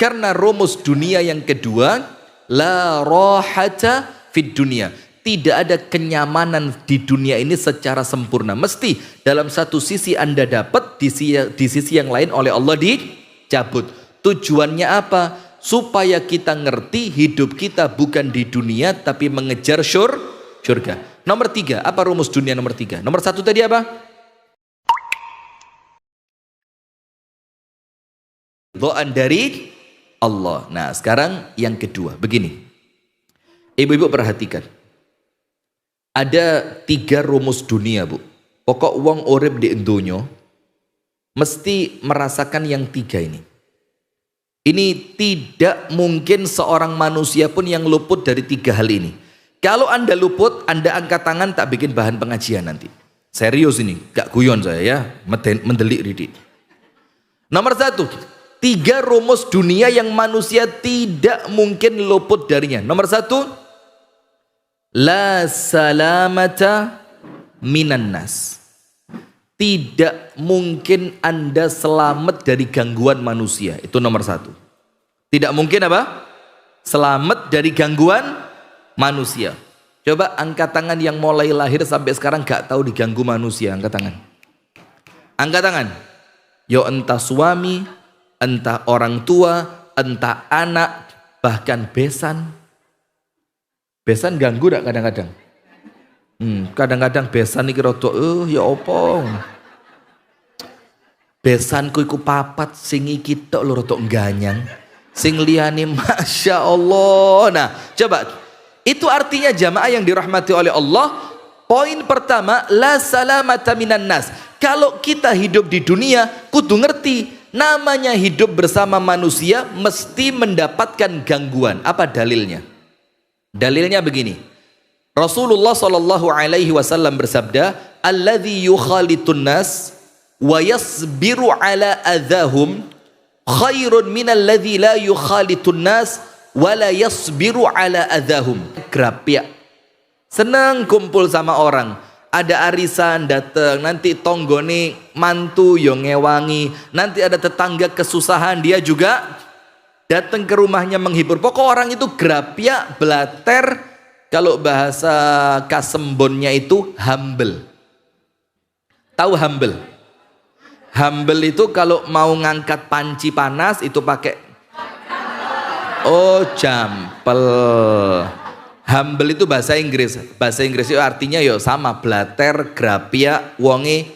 Karena rumus dunia yang kedua, la rahata fid dunia. Tidak ada kenyamanan di dunia ini secara sempurna. Mesti dalam satu sisi Anda dapat, di sisi yang lain oleh Allah dicabut. Tujuannya apa? Supaya kita ngerti hidup kita bukan di dunia tapi mengejar surga. Nomor 3, apa rumus dunia nomor 3? Nomor 1 tadi apa? Doan dari Allah. Nah sekarang yang kedua, begini. Ibu-ibu perhatikan. Ada 3 rumus dunia, Bu. Pokok wong urip di donya mesti merasakan yang 3 ini. Ini tidak mungkin seorang manusia pun yang luput dari 3 hal ini. Kalau Anda luput, Anda angkat tangan, tak bikin bahan pengajian nanti. Serius ini, gak guyon saya ya, mendelik Ridi. Nomor 1, 3 rumus dunia yang manusia tidak mungkin luput darinya. Nomor 1, la salamata minan nas. Tidak mungkin Anda selamat dari gangguan manusia. Itu nomor 1. Tidak mungkin apa? Selamat dari gangguan manusia. Coba angkat tangan yang mulai lahir sampai sekarang gak tahu diganggu manusia. Angkat tangan. Angkat tangan. Yo entah suami, entah orang tua, entah anak, bahkan besan. Besan ganggu gak kadang-kadang? Kadang-kadang besan iki rada ya opo. Besanku iku papat, sing iki tok lho rada ganyang. Sing liyane Masya Allah. Nah, coba itu artinya jamaah yang dirahmati oleh Allah. Poin pertama, la salamata minan nas. Kalau kita hidup di dunia, kudu ngerti namanya hidup bersama manusia mesti mendapatkan gangguan. Apa dalilnya? Dalilnya begini. Rasulullah sallallahu alaihi wasallam bersabda, "Alladzi yukhalitun nas wa yasbiru ala adahum khairun minalladzi la yukhalitun nas wa la yasbiru ala adahum." Grapyak. Senang kumpul sama orang. Ada arisan datang, nanti tonggone mantu yo ngewangi, nanti ada tetangga kesusahan dia juga datang ke rumahnya menghibur. Pokok orang itu grapyak, blater. Kalau bahasa Kasembonnya itu humble. Tahu humble? Humble itu kalau mau ngangkat panci panas itu pakai jampel. Humble itu bahasa Inggris. Bahasa Inggris itu artinya yo sama, blater, grapyak, wonge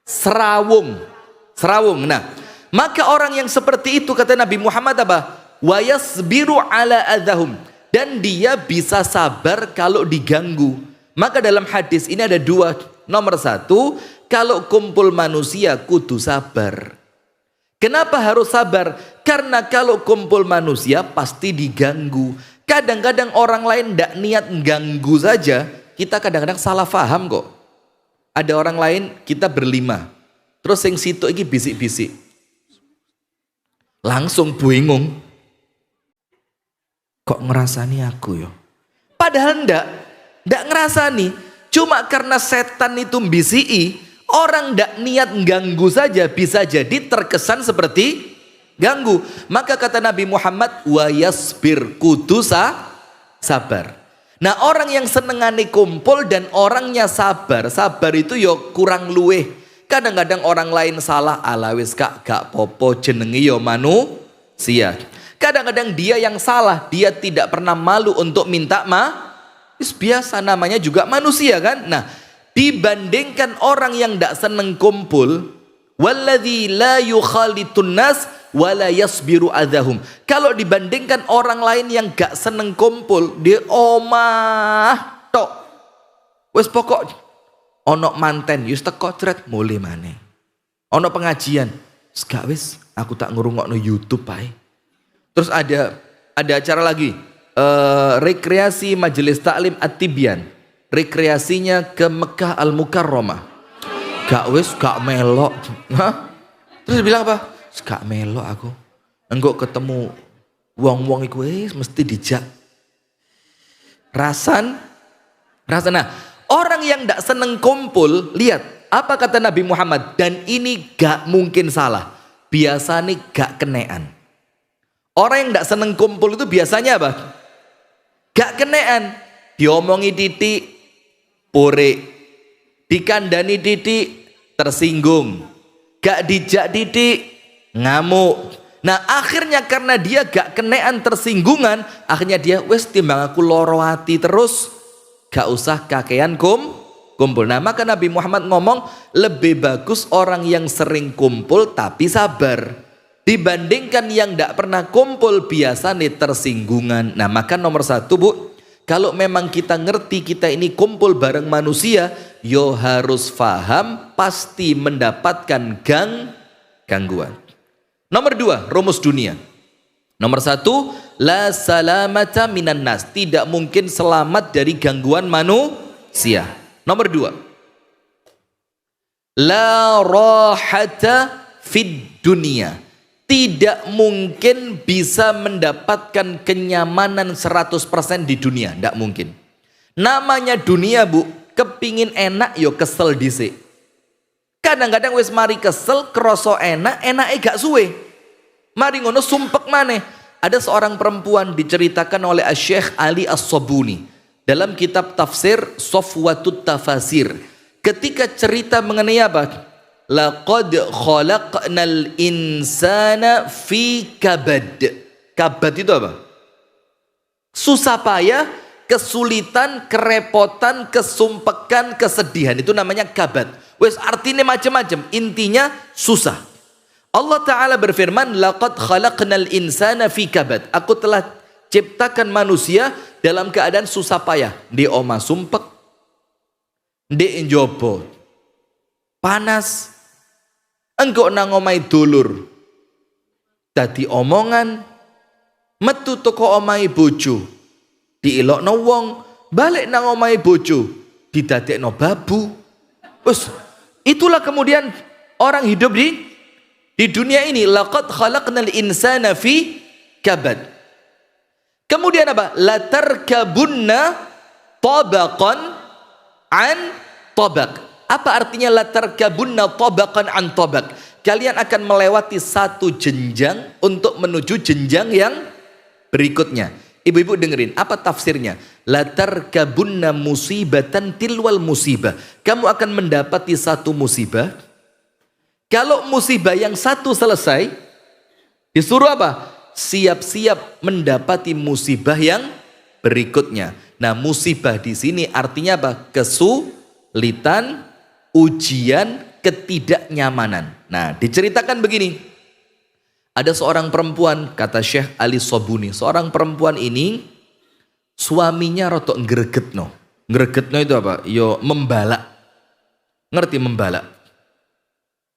serawung. Serawung. Nah, maka orang yang seperti itu kata Nabi Muhammad apa? Wa yasbiru ala adahum. Dan dia bisa sabar kalau diganggu. Maka dalam hadis ini ada 2. Nomor 1, kalau kumpul manusia kudu sabar. Kenapa harus sabar? Karena kalau kumpul manusia pasti diganggu. Kadang-kadang orang lain tidak niat ganggu saja, kita kadang-kadang salah paham kok. Ada orang lain, kita berlima. Terus yang situ ini bisik-bisik. Langsung bingung. Kok ngerasani aku yo? Padahal ndak ngerasani. Cuma karena setan itu mbisiki, orang ndak niat ganggu saja bisa jadi terkesan seperti ganggu. Maka kata Nabi Muhammad, wa yasbir, kudu sabar. Nah, orang yang senengane kumpul dan orangnya sabar itu yo kurang luweh. Kadang-kadang orang lain salah, ala wis gak popo jenenge yo manusia. Kadang-kadang dia yang salah, dia tidak pernah malu untuk minta maaf. Biasa, namanya juga manusia kan. Nah, dibandingkan orang yang tidak seneng kumpul, walladzi la yukhalitun nas wa la yasbiru adahum. Kalau dibandingkan orang lain yang gak seneng kumpul, dia omah tok. Wes pokok ono manten yus teko cret mulai maneh. Ono pengajian, gak wis aku tak ngrungokno YouTube ae. Terus ada acara lagi, rekreasi majelis taklim At-Tibyan, rekreasinya ke Mekah Al-Mukarramah. Gak wis, gak melok. Terus dia bilang apa? Gak melok aku. Enggak ketemu wong-wong iku mesti dijak. Rasan. Nah, orang yang gak seneng kumpul, lihat apa kata Nabi Muhammad, dan ini gak mungkin salah. Biasanya gak kenean. Orang yang tidak seneng kumpul itu biasanya apa? Gak kenean. Diomongi titik, pore. Dikandani titik, tersinggung. Gak dijak titik, ngamuk. Nah akhirnya karena dia gak kenean tersinggungan, akhirnya dia wes timbang aku loro hati terus, gak usah kakean kumpul. Nah maka Nabi Muhammad ngomong lebih bagus orang yang sering kumpul tapi sabar dibandingkan yang gak pernah kumpul biasa nih tersinggungan. Nah maka nomor satu Bu, kalau memang kita ngerti kita ini kumpul bareng manusia, yo harus paham pasti mendapatkan gangguan. Nomor dua, rumus dunia. Nomor satu, la salamata minan nas. Tidak mungkin selamat dari gangguan manusia. Nomor dua, la rahata fid dunia. Tidak mungkin bisa mendapatkan kenyamanan 100% di dunia. Tidak mungkin. Namanya dunia Bu, kepingin enak yo kesel dhisik. Kadang-kadang wis mari kesel, kroso enak gak suwe. Mari ngono sumpek maneh. Ada seorang perempuan diceritakan oleh Syekh Ali As-Sabuni dalam kitab tafsir Safwatut Tafasir. Ketika cerita mengenai apa? Laqad khalaqnal insana fi kabad. Kabad itu apa? Susah payah, kesulitan, kerepotan, kesumpekan, kesedihan. Itu namanya kabad. Wes artinya macam-macam, intinya susah. Allah Ta'ala berfirman, laqad khalaqnal insana fi kabad. Aku telah ciptakan manusia dalam keadaan susah payah. Di oma sumpek, di njobo panas, engkau nang omai dulur dadi omongan, metu toko omai bojo diilokno wong, balik nang omai bojo didadekno babu. Wes itulah kemudian orang hidup di dunia ini. Laqad khalaqnal insana fi kabad. Kemudian apa? La tarkabunna tabaqan an tabaq. Apa artinya la tarkabunna tabaqan an tabaq? Kalian akan melewati satu jenjang untuk menuju jenjang yang berikutnya. Ibu-ibu dengerin, apa tafsirnya? La tarkabunna musibatan tilwal musibah. Kamu akan mendapati satu musibah. Kalau musibah yang satu selesai, disuruh apa? Siap-siap mendapati musibah yang berikutnya. Nah, musibah di sini artinya apa? Kesulitan, ujian, ketidaknyamanan. Nah, diceritakan begini. Ada seorang perempuan, kata Syekh Ali Sabuni, seorang perempuan ini suaminya rotok ngregetno. Ngregetno itu apa? Yo membalak. Ngerti membalak?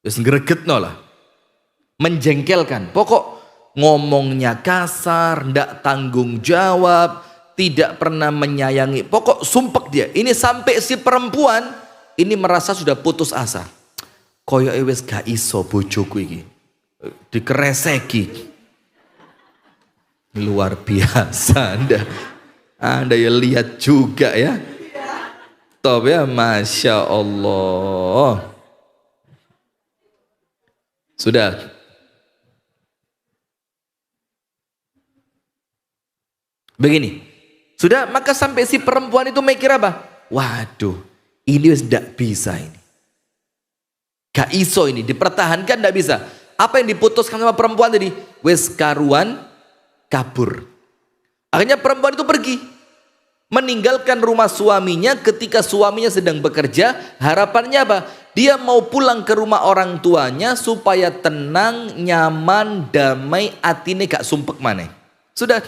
Terus ngregetno lah. Menjengkelkan. Pokok ngomongnya kasar, ndak tanggung jawab, tidak pernah menyayangi. Pokok sumpek dia. Ini sampai si perempuan ini merasa sudah putus asa. Koyo wis gak iso bojoku iki. Dikereseki. Luar biasa Anda ya lihat juga ya. Top ya, Masya Allah. Sudah. Begini. Sudah, maka sampai si perempuan itu mikir apa? Waduh, ini tidak bisa ini. Gak iso ini, dipertahankan tidak bisa. Apa yang diputuskan sama perempuan tadi? Wes karuan kabur. Akhirnya perempuan itu pergi. Meninggalkan rumah suaminya ketika suaminya sedang bekerja. Harapannya apa? Dia mau pulang ke rumah orang tuanya supaya tenang, nyaman, damai, atine gak sumpek maneh. Sudah,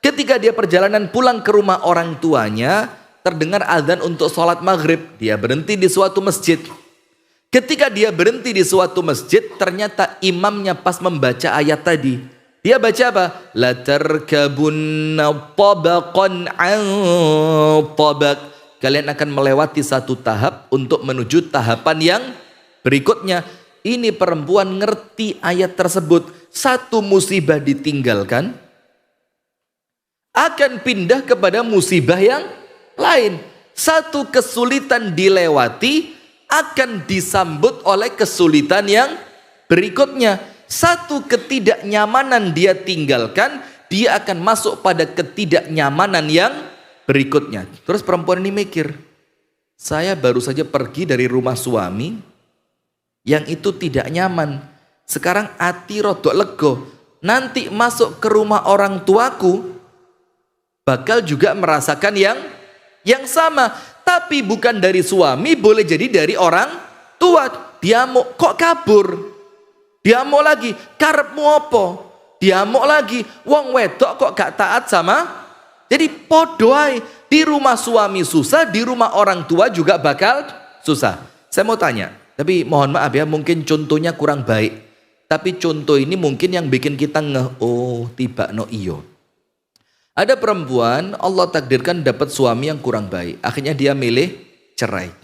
ketika dia perjalanan pulang ke rumah orang tuanya, terdengar azan untuk sholat maghrib. Dia berhenti di suatu masjid. Ketika dia berhenti di suatu masjid, ternyata imamnya pas membaca ayat tadi. Dia baca apa? La tarkabunna tabaqan an tabaq. Kalian akan melewati satu tahap untuk menuju tahapan yang berikutnya. Ini perempuan ngerti ayat tersebut. Satu musibah ditinggalkan, akan pindah kepada musibah yang lain. Satu kesulitan dilewati, akan disambut oleh kesulitan yang berikutnya. Satu ketidaknyamanan dia tinggalkan, dia akan masuk pada ketidaknyamanan yang berikutnya. Terus perempuan ini mikir, saya baru saja pergi dari rumah suami yang itu tidak nyaman. Sekarang hati rodok lego. Nanti masuk ke rumah orang tuaku bakal juga merasakan yang sama. Tapi bukan dari suami, boleh jadi dari orang tua. Dia mau kok kabur? Dia mau lagi, karepmu apa? Dia mau lagi, wong wedok kok gak taat sama? Jadi podo ae, di rumah suami susah, di rumah orang tua juga bakal susah. Saya mau tanya, tapi mohon maaf ya, mungkin contohnya kurang baik. Tapi contoh ini mungkin yang bikin kita oh tiba no iyo. Ada perempuan, Allah takdirkan dapat suami yang kurang baik. Akhirnya dia milih cerai.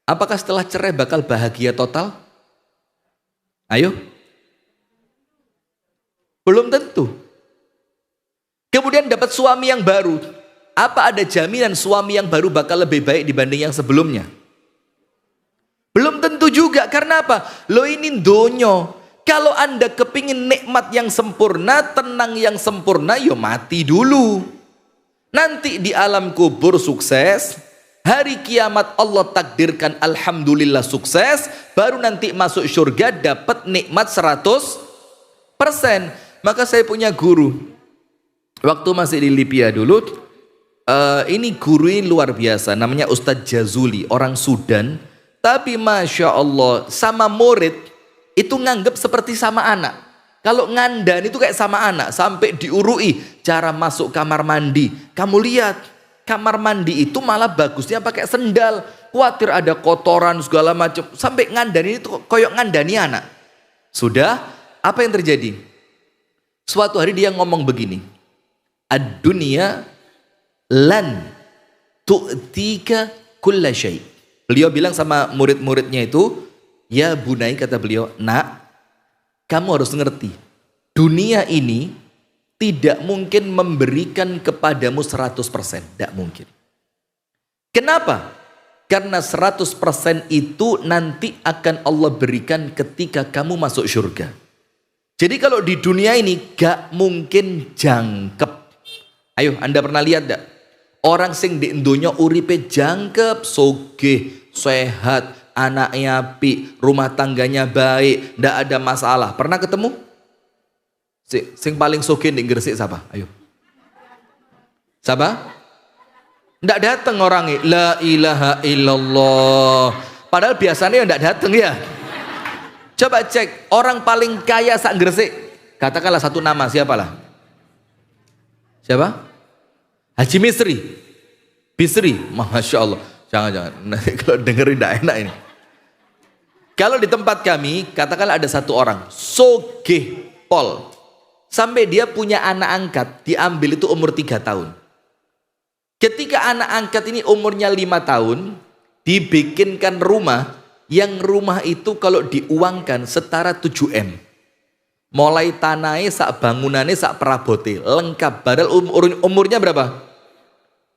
Apakah setelah cerai bakal bahagia total? Ayo. Belum tentu. Kemudian dapat suami yang baru. Apa ada jaminan suami yang baru bakal lebih baik dibanding yang sebelumnya? Belum tentu juga. Karena apa? Lo ini donyo. Kalau Anda kepingin nikmat yang sempurna, tenang yang sempurna, yo mati dulu. Nanti di alam kubur sukses, hari kiamat Allah takdirkan alhamdulillah sukses, baru nanti masuk surga dapat nikmat 100%. Maka saya punya guru, waktu masih di Libya dulu, ini guru ini luar biasa, namanya Ustadz Jazuli, orang Sudan, tapi Masya Allah sama murid, itu nganggep seperti sama anak. Kalau ngandan itu kayak sama anak. Sampai diurui cara masuk kamar mandi. Kamu lihat, kamar mandi itu malah bagusnya pakai sendal. Khawatir ada kotoran segala macam. Sampai ngandani itu koyok ngandani anak. Sudah, apa yang terjadi? Suatu hari dia ngomong begini. Ad-dunya lan tu'tika kulla syai'. Beliau bilang sama murid-muridnya itu, ya bunai, kata beliau, nak, kamu harus ngerti, dunia ini tidak mungkin memberikan kepadamu 100%, tidak mungkin. Kenapa? Karena 100% itu nanti akan Allah berikan ketika kamu masuk surga. Jadi kalau di dunia ini gak mungkin jangkep. Ayo, Anda pernah lihat gak? Orang sing di dunia uripe jangkep, sogeh, sehat, anaknya api, rumah tangganya baik, ndak ada masalah. Pernah ketemu? Sing paling sugih di Gresik siapa? Ayo. Siapa? Ndak datang orangnya. La ilaha illallah. Padahal biasanya ndak datang ya. Coba cek orang paling kaya sak Gresik. Katakanlah satu nama, siapalah? Siapa? Haji Misri. Bisri, Masya Allah. Jangan. Nanti kalau dengerin ndak enak ini. Kalau di tempat kami, katakanlah ada satu orang, sogeh pol. Sampai dia punya anak angkat, diambil itu umur 3 tahun. Ketika anak angkat ini umurnya 5 tahun, dibikinkan rumah, yang rumah itu kalau diuangkan setara 7M. Mulai tanahnya, sak bangunannya, sak perabote, lengkap. Padahal umurnya berapa?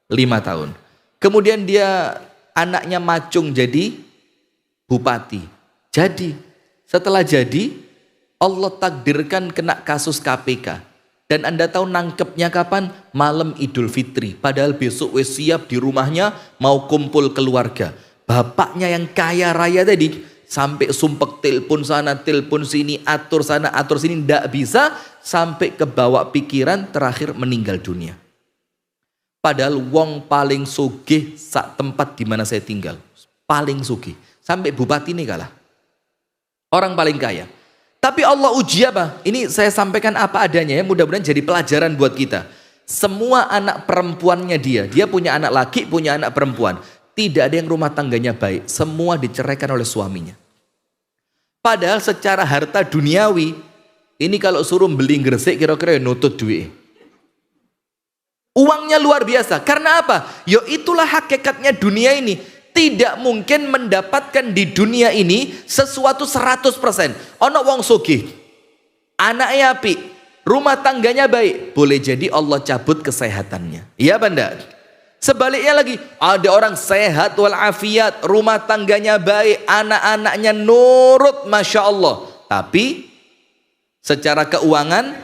5 tahun. Kemudian dia anaknya macung jadi bupati. Jadi, setelah jadi, Allah takdirkan kena kasus KPK. Dan Anda tahu nangkepnya kapan? Malam Idul Fitri. Padahal besok wis siap di rumahnya mau kumpul keluarga. Bapaknya yang kaya raya tadi, sampai sumpek telepon sana, telepon sini, atur sana, atur sini. Tidak bisa, sampai kebawa pikiran terakhir meninggal dunia. Padahal wong paling sugih sak tempat di mana saya tinggal. Paling sugih. Sampai bupati ini kalah. Orang paling kaya. Tapi Allah uji apa? Ini saya sampaikan apa adanya ya, mudah-mudahan jadi pelajaran buat kita. Semua anak perempuannya dia punya anak laki, punya anak perempuan. Tidak ada yang rumah tangganya baik. Semua diceraikan oleh suaminya. Padahal secara harta duniawi, ini kalau suruh beli Gresik kira-kira nutut duit. Uangnya luar biasa. Karena apa? Yo itulah hakikatnya dunia ini. Tidak mungkin mendapatkan di dunia ini sesuatu 100%. Ono wong sugih, anaknya api, rumah tangganya baik, boleh jadi Allah cabut kesehatannya. Iya benda. Sebaliknya lagi, ada orang sehat walafiat, rumah tangganya baik, anak-anaknya nurut, Masya Allah. Tapi Secara keuangan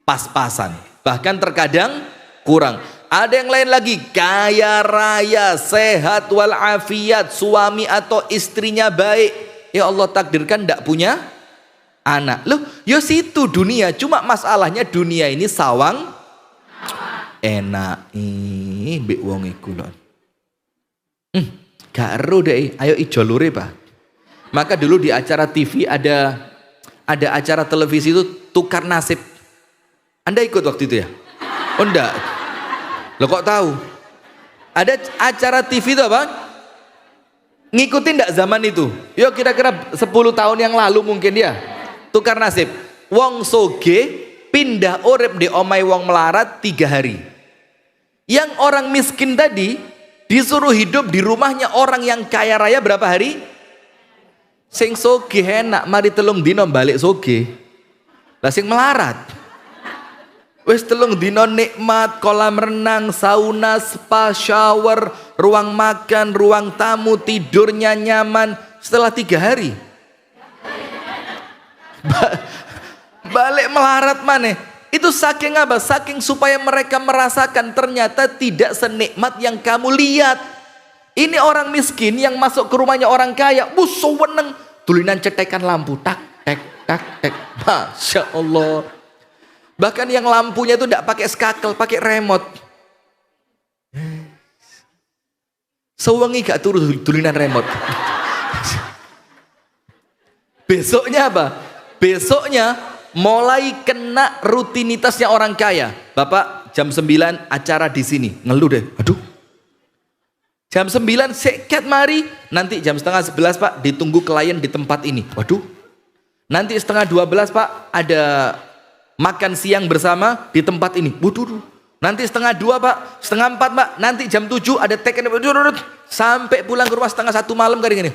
pas-pasan, bahkan terkadang kurang. Ada yang lain lagi, kaya raya, sehat walafiat, suami atau istrinya baik, ya Allah takdirkan tidak punya anak. Loh, ya situ dunia. Cuma masalahnya dunia ini sawang enak mbek wong iku lho. Gak ero deh, ayo ijo lure Pak. Maka dulu di acara TV ada acara televisi itu tukar nasib. Anda ikut waktu itu ya? Oh enggak. Lo kok tahu? Ada acara TV itu apa? Ngikutin enggak zaman itu? Yuk kira-kira 10 tahun yang lalu mungkin dia. Tukar nasib. Wong soge pindah urip di omai wong melarat 3 hari. Yang orang miskin tadi disuruh hidup di rumahnya orang yang kaya raya berapa hari? Sing soge enak, mari telung dino balik soge. Lah sing melarat wis telung dino nikmat, kolam renang, sauna, spa, shower, ruang makan, ruang tamu, tidurnya nyaman. Setelah 3 hari balik melarat mana? Itu saking apa? Saking supaya mereka merasakan ternyata tidak senikmat yang kamu lihat. Ini orang miskin yang masuk ke rumahnya orang kaya, seweneng tulinan cetekan lampu, tak tek tak tek, masya Allah. Bahkan yang lampunya itu tidak pakai skakel, pakai remote. Sewengi gak turu tulinan remote. Besoknya apa? Besoknya mulai kena rutinitasnya orang kaya. Bapak jam 9 acara di sini, ngeluh deh. Aduh. Jam 9 seket mari, nanti jam setengah 11 Pak ditunggu klien di tempat ini. Waduh. Nanti setengah 12 Pak ada makan siang bersama di tempat ini. Waduh. Nanti setengah 2 Pak, setengah 4 Pak, nanti jam 7 ada take and sampai pulang ke rumah setengah 1 malam kali ini.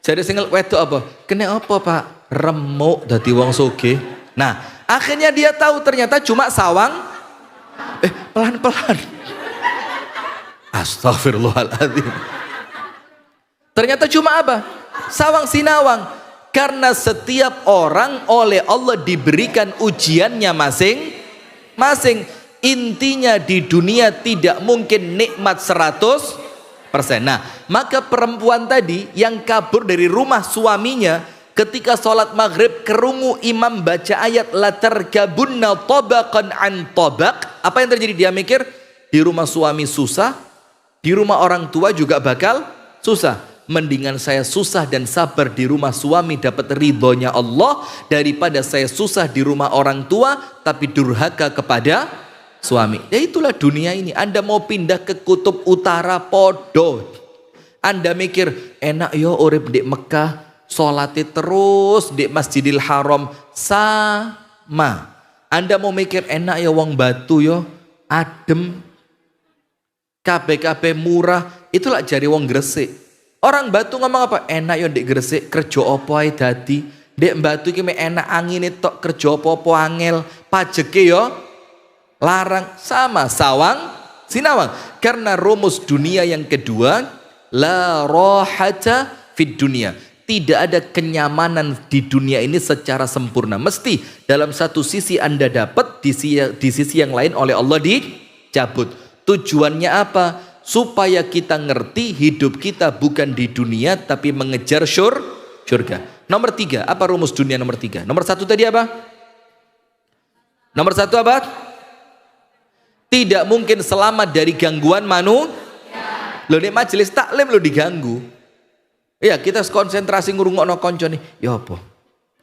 Jadi single wedok apa? Kena apa Pak? Remuk dadi wong soge. Nah, akhirnya dia tahu ternyata cuma sawang. Pelan-pelan. Astagfirullahaladzim. Ternyata cuma apa? Sawang sinawang. Karena setiap orang oleh Allah diberikan ujiannya masing-masing. Intinya di dunia tidak mungkin nikmat 100%. Nah, maka perempuan tadi yang kabur dari rumah suaminya ketika sholat maghrib kerungu imam baca ayat la tarkabunna tabaqan an tabaq. Apa yang terjadi? Dia mikir di rumah suami susah, di rumah orang tua juga bakal susah. Mendingan saya susah dan sabar di rumah suami dapat ridhonya Allah daripada saya susah di rumah orang tua tapi durhaka kepada suami. Ya itulah dunia ini. Anda mau pindah ke kutub utara podo. Anda mikir enak yo urip di Mekah, sholati terus di Masjidil Haram, sama. Anda mau mikir enak ya wong Batu yo adem, KBKB murah, itulah jari wong Gresik. Orang Batu ngomong apa? Enak yo ndek Gresik, kerja apa ae dadi. Ndek Batu iki enak angin tok, kerja apa-apa angel, pajeke yo larang. Sama sawang sinawang. Karena rumus dunia yang kedua, la rohata fid dunia. Tidak ada kenyamanan di dunia ini secara sempurna. Mesti dalam satu sisi Anda dapat, di sisi yang lain oleh Allah dicabut. Tujuannya apa? Supaya kita ngerti hidup kita bukan di dunia tapi mengejar surga. Nomor 3, apa rumus dunia nomor 3? Nomor 1 tadi apa? Nomor 1 apa? Tidak mungkin selamat dari gangguan manusia. Loh, ini majelis taklim lo diganggu. Ya kita konsentrasi ngurungokno konco nih. Ya apa?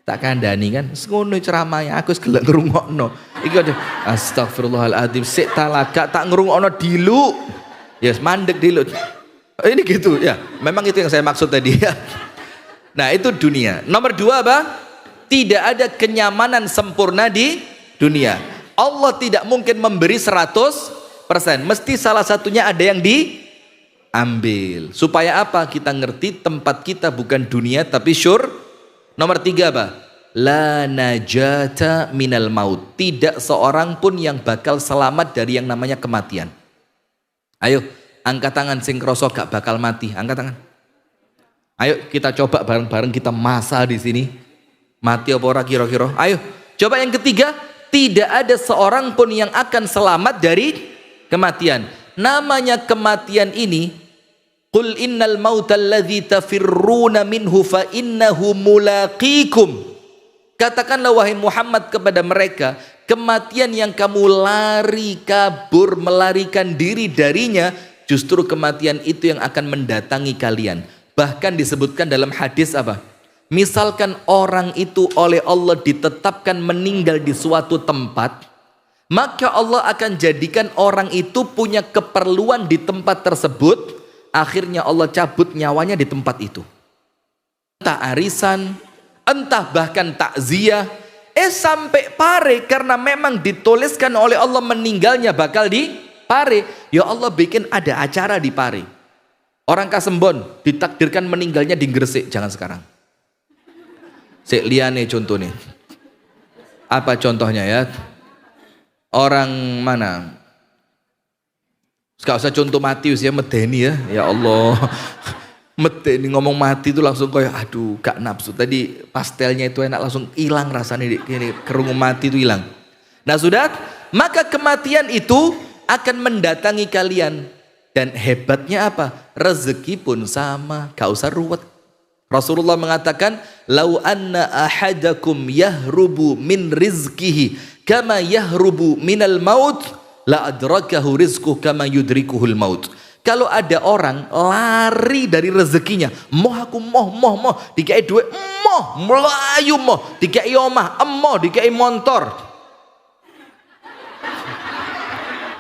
Tak kandani kan? Ngono ceramahnya aku gelek ngrungokno. Iki ada astagfirullahaladzim. Sik talaga tak ngrungokno dilu. Ya mandek dulu. Ini gitu ya. Memang itu yang saya maksud tadi ya. Nah itu dunia. Nomor 2 apa? Tidak ada kenyamanan sempurna di dunia. Allah tidak mungkin memberi 100%. Mesti salah satunya ada yang diambil. Supaya apa? Kita ngerti tempat kita bukan dunia tapi Nomor 3 apa? La najata minal maut. Tidak seorang pun yang bakal selamat dari yang namanya kematian. Ayo, angkat tangan sing kroso gak bakal mati. Angkat tangan. Ayo kita coba bareng-bareng kita masa di sini. Mati apa ora kira-kira? Ayo, coba yang ketiga, tidak ada seorang pun yang akan selamat dari kematian. Namanya kematian ini, qul innal mautal ladzi tafirruna minhu fa innahu mulaqikum. Katakanlah wahai Muhammad kepada mereka, kematian yang kamu lari kabur melarikan diri darinya, justru kematian itu yang akan mendatangi kalian. Bahkan disebutkan dalam hadis apa? Misalkan orang itu oleh Allah ditetapkan meninggal di suatu tempat, maka Allah akan jadikan orang itu punya keperluan di tempat tersebut. Akhirnya Allah cabut nyawanya di tempat itu. Entah arisan, entah bahkan takziah, sampai pare karena memang dituliskan oleh Allah meninggalnya bakal di pare. Ya Allah bikin ada acara di pare. Orang Kasembon ditakdirkan meninggalnya di Gresik, jangan sekarang. Sik liyane contoh nih. Apa contohnya ya? Orang mana? Gak usah contoh Matius ya, medeni ya. Ya Allah. Medeni ngomong mati itu langsung kayak aduh gak nafsu. Tadi pastelnya itu enak langsung hilang rasanya ini kerungu mati itu hilang. Nah sudah, maka kematian itu akan mendatangi kalian. Dan hebatnya apa? Rezeki pun sama, gak usah ruwet. Rasulullah mengatakan, "Lau anna ahadakum yahrubu min rizkihi kama yahrubu minal maut, la adrakahu rizquhu kama yudrikuhul maut." Kalau ada orang lari dari rezekinya, moh dikai duit, melayu dikai omah, dikai motor.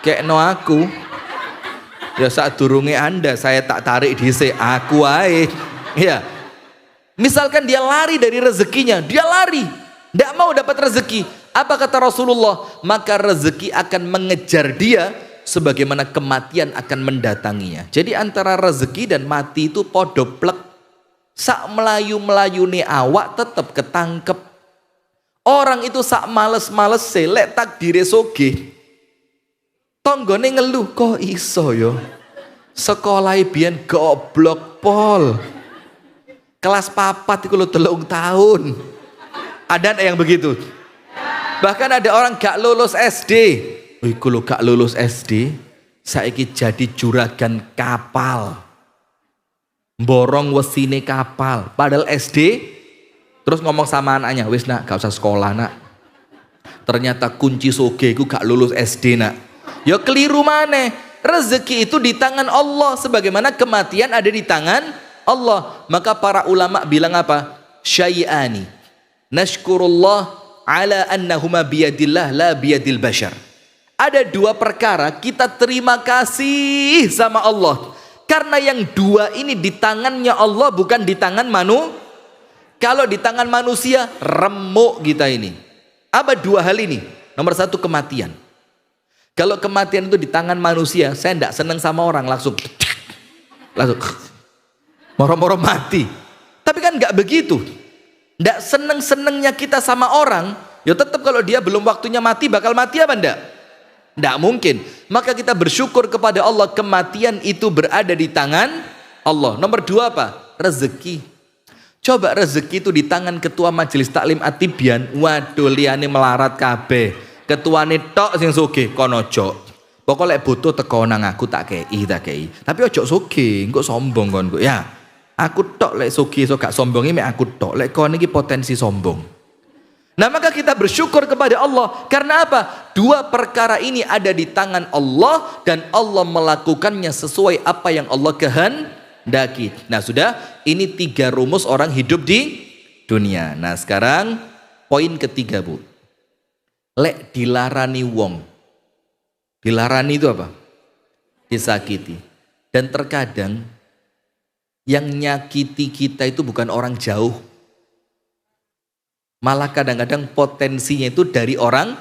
Kayak no aku. Ya saat durunge Anda saya tak tarik dhisik aku ae. Ya. Misalkan dia lari dari rezekinya, dia lari, tidak mau dapat rezeki. Apa kata Rasulullah? Maka rezeki akan mengejar dia, sebagaimana kematian akan mendatanginya. Jadi antara rezeki dan mati itu podoplek. Sak melayu nih awak tetap ketangkep. Orang itu sak males selek takdire soge. Tonggone ngeluh, kok iso yo? Sekolah biyen goblok pol. Kelas papat itu lo 3 tahun. Ada yang begitu? Bahkan ada orang gak lulus SD. Iku lo gak lulus SD, saiki jadi juragan kapal. Borong wesine kapal. Padahal SD, terus ngomong sama anaknya, wis nak gak usah sekolah nak. Ternyata kunci soge iku gak lulus SD nak. Ya keliru maneh. Rezeki itu di tangan Allah, sebagaimana kematian ada di tangan Allah. Maka para ulama bilang apa? Syai'ani nashkurullah ala annahuma biyadillah la biyadil bashar. Ada 2 perkara kita terima kasih sama Allah, karena yang 2 ini di tangannya Allah, bukan di tangan Kalau di tangan manusia remuk kita ini. Apa 2 hal ini? Nomor 1 kematian. Kalau kematian itu di tangan manusia, saya tidak senang sama orang, langsung moro-moro mati. Tapi kan nggak begitu. Nggak seneng-senengnya kita sama orang, ya tetap kalau dia belum waktunya mati, bakal mati apa enggak? Nggak mungkin. Maka kita bersyukur kepada Allah, kematian itu berada di tangan Allah. Nomor 2 apa? Rezeki. Coba rezeki itu di tangan ketua majelis taklim Atibian, waduh liane melarat kabeh. Ketuane tok sing sugih kono ojo. Pokoknya butuh teko nang aku tak kei. Tapi ojo sugih, engko sombong kon ya. Aku tok lek sugih so gak sombongi mek aku tok. Lek kon iki potensi sombong. Nah, maka kita bersyukur kepada Allah. Karena apa? 2 perkara ini ada di tangan Allah, dan Allah melakukannya sesuai apa yang Allah kehendaki. Nah, sudah, ini 3 rumus orang hidup di dunia. Nah, sekarang poin ketiga, Bu. Lek dilarani wong. Dilarani itu apa? Disakiti. Dan terkadang yang nyakiti kita itu bukan orang jauh. Malah kadang-kadang potensinya itu dari orang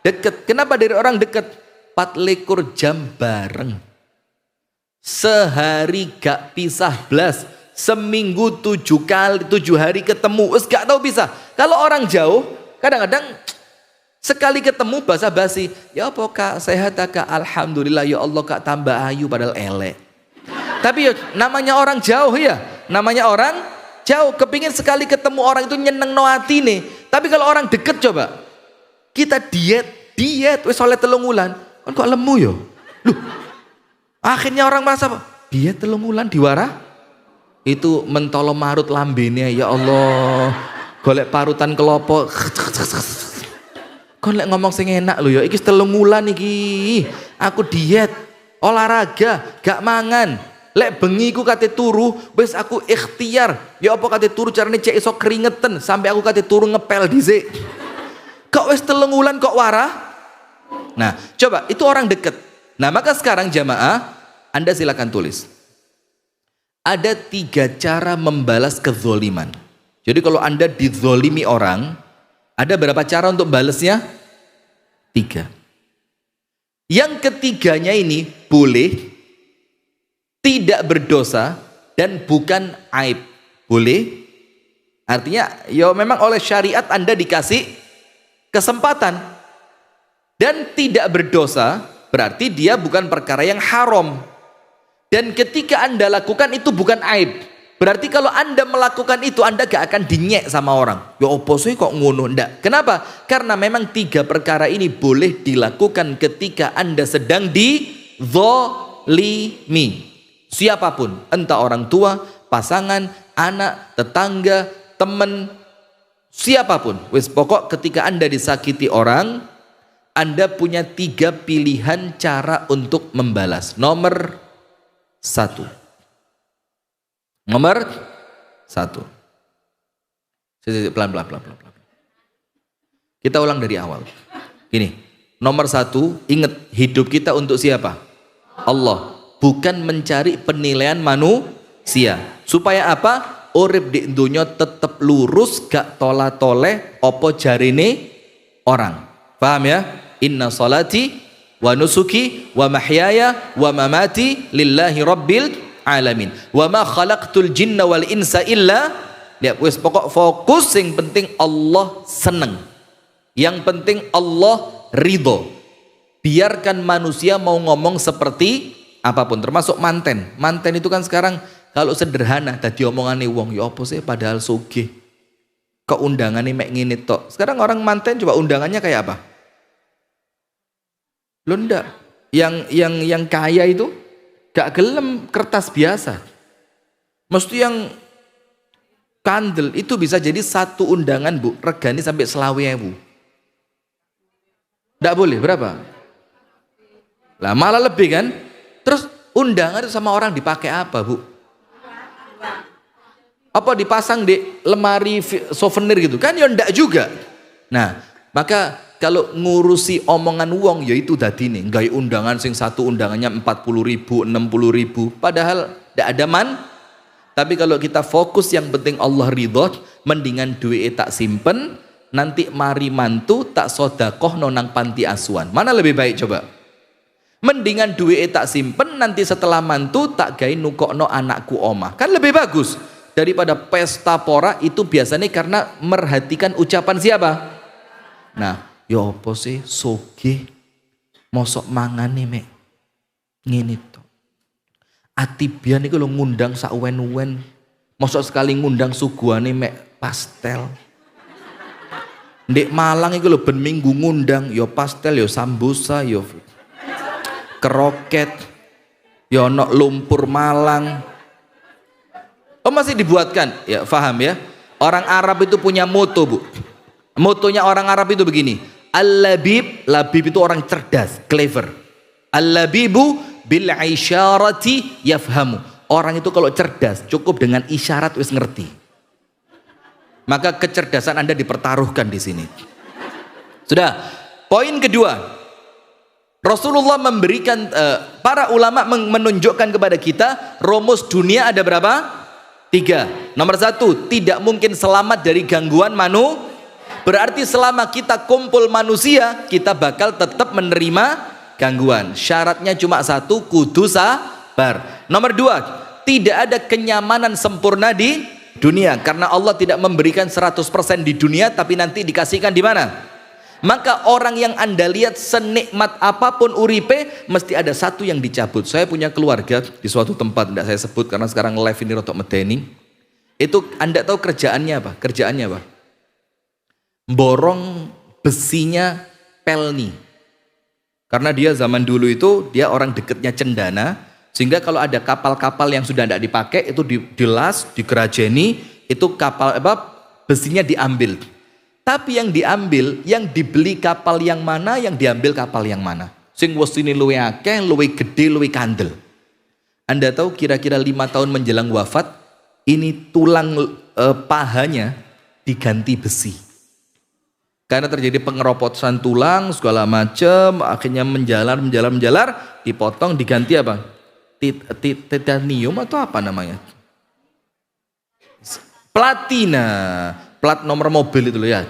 dekat. Kenapa dari orang dekat? 24 jam bareng. Sehari gak pisah blas. Seminggu 7 hari ketemu. Gak tahu pisah. Kalau orang jauh, kadang-kadang sekali ketemu basa-basi. Ya apa kak, sehat kak? Alhamdulillah ya Allah kak, tambah ayu padahal elek. Tapi ya, namanya orang jauh ya. namanya orang jauh. Kepingin sekali ketemu orang itu nyeneng no hatine. Tapi kalau orang deket coba, kita diet wis oleh 3 wulan, kan kok lemu yo. Loh, akhirnya orang merasa diet 3 wulan diwara itu mentolo marut lambene, ya Allah. Golek parutan kelopo. Kon lek ngomong sing enak lho ya, iki 3 wulan iki. Aku diet, olahraga, gak mangan. Lek bengi ku kate turu, wis aku ikhtiar. Ya apa kate turu carane cek iso keringetan sampai aku kate turu ngepel dhisik. Kok wis 3 wulan kok wara? Nah, coba itu orang deket. Nah, maka sekarang jamaah, Anda silakan tulis. Ada 3 cara membalas kezoliman. Jadi kalau Anda dizolimi orang, ada berapa cara untuk balasnya? 3. Yang ketiganya ini boleh, tidak berdosa, dan bukan aib. Boleh? Artinya, ya memang oleh syariat Anda dikasih kesempatan. Dan tidak berdosa, berarti dia bukan perkara yang haram. Dan ketika Anda lakukan itu bukan aib. Berarti kalau Anda melakukan itu, Anda gak akan dinyek sama orang. Ya opo sih kok ngono? Ndak. Kenapa? Karena memang 3 perkara ini boleh dilakukan ketika Anda sedang dizolimi. Siapapun, entah orang tua, pasangan, anak, tetangga, teman, siapapun. Wis pokok ketika Anda disakiti orang, Anda punya 3 pilihan cara untuk membalas. Nomor 1. Nomor 1. Pelan. Kita ulang dari awal. Gini, nomor 1, ingat hidup kita untuk siapa? Allah. Bukan mencari penilaian manusia. Supaya apa? Urip di dunia tetap lurus, gak tola-toleh opo jarine orang. Paham ya? Inna salati wa nusuki wa mahyaya wa mamati lillahi rabbil alamin. Wa ma khalaqtul jinna wal insa illa, ya wis pokok fokus yang penting Allah seneng. Yang penting Allah ridho. Biarkan manusia mau ngomong seperti apapun, termasuk manten. Manten itu kan sekarang kalau sederhana tadi omongane wong ya apa sih padahal sugih. Kok undangannya mek ngene tok. Sekarang orang manten coba undangannya kayak apa? Lo ndak. Yang kaya itu gak gelem kertas biasa. Mesti yang kandel itu bisa jadi 1 undangan Bu, regani sampai 20.000. Ndak boleh berapa? Lah malah lebih kan? Terus undangan itu sama orang dipakai apa Bu? Apa dipasang di lemari souvenir gitu? Kan ya ndak juga. Nah, maka kalau ngurusi omongan wong ya itu dadine gawe undangan sing 1 undangannya 40.000, 60.000, padahal ndak ada man. Tapi kalau kita fokus yang penting Allah ridho, mendingan duit tak simpen, nanti mari mantu tak sodakoh nonang panti asuhan. Mana lebih baik coba? Mendingan duit tak simpen, nanti setelah mantu tak gawe nukokno anakku omah. Kan lebih bagus daripada pesta pora itu biasanya karena merhatikan ucapan siapa? Nah, ya apa sih sugih mosok mangane mek ngene to. Atibian iku lho ngundang sak wen-wen. Mosok sekali ngundang suguhane mek pastel. Ndek Malang iku lho ben minggu ngundang ya pastel ya sambusa ya keroket ya ono lumpur Malang. Oh masih dibuatkan? Ya paham ya. Orang Arab itu punya moto Bu. Motonya orang Arab itu begini. Al-labib, labib itu orang cerdas, clever. Al-labibu bil isyarati yafhamu. Orang itu kalau cerdas cukup dengan isyarat wis ngerti. Maka kecerdasan Anda dipertaruhkan di sini. Sudah. Poin kedua. Rasulullah memberikan para ulama menunjukkan kepada kita rumus dunia ada berapa? 3. Nomor 1, tidak mungkin selamat dari gangguan berarti selama kita kumpul manusia kita bakal tetap menerima gangguan. Syaratnya cuma 1, kudu sabar. Nomor 2, tidak ada kenyamanan sempurna di dunia karena Allah tidak memberikan 100% di dunia tapi nanti dikasihkan di mana? Maka orang yang Anda lihat senikmat apapun uripe mesti ada 1 yang dicabut. Saya punya keluarga di suatu tempat, tidak saya sebut karena sekarang live ini rotok medeni. Itu Anda tahu kerjaannya apa? Kerjaannya apa? Borong besinya pelni. Karena dia zaman dulu itu dia orang deketnya cendana, sehingga kalau ada kapal-kapal yang sudah tidak dipakai itu dilas, dikerajeni, itu kapal besinya diambil. Tapi yang diambil, yang dibeli kapal yang mana, yang diambil kapal yang mana. Sing wesine luwe akeh, luwe gede, luwe kandel. Anda tahu kira-kira 5 tahun menjelang wafat, ini tulang pahanya diganti besi. Karena terjadi pengeroposan tulang segala macam, akhirnya menjalar, dipotong, diganti apa? Titanium atau apa namanya? Platina, plat nomor mobil itu loh ya.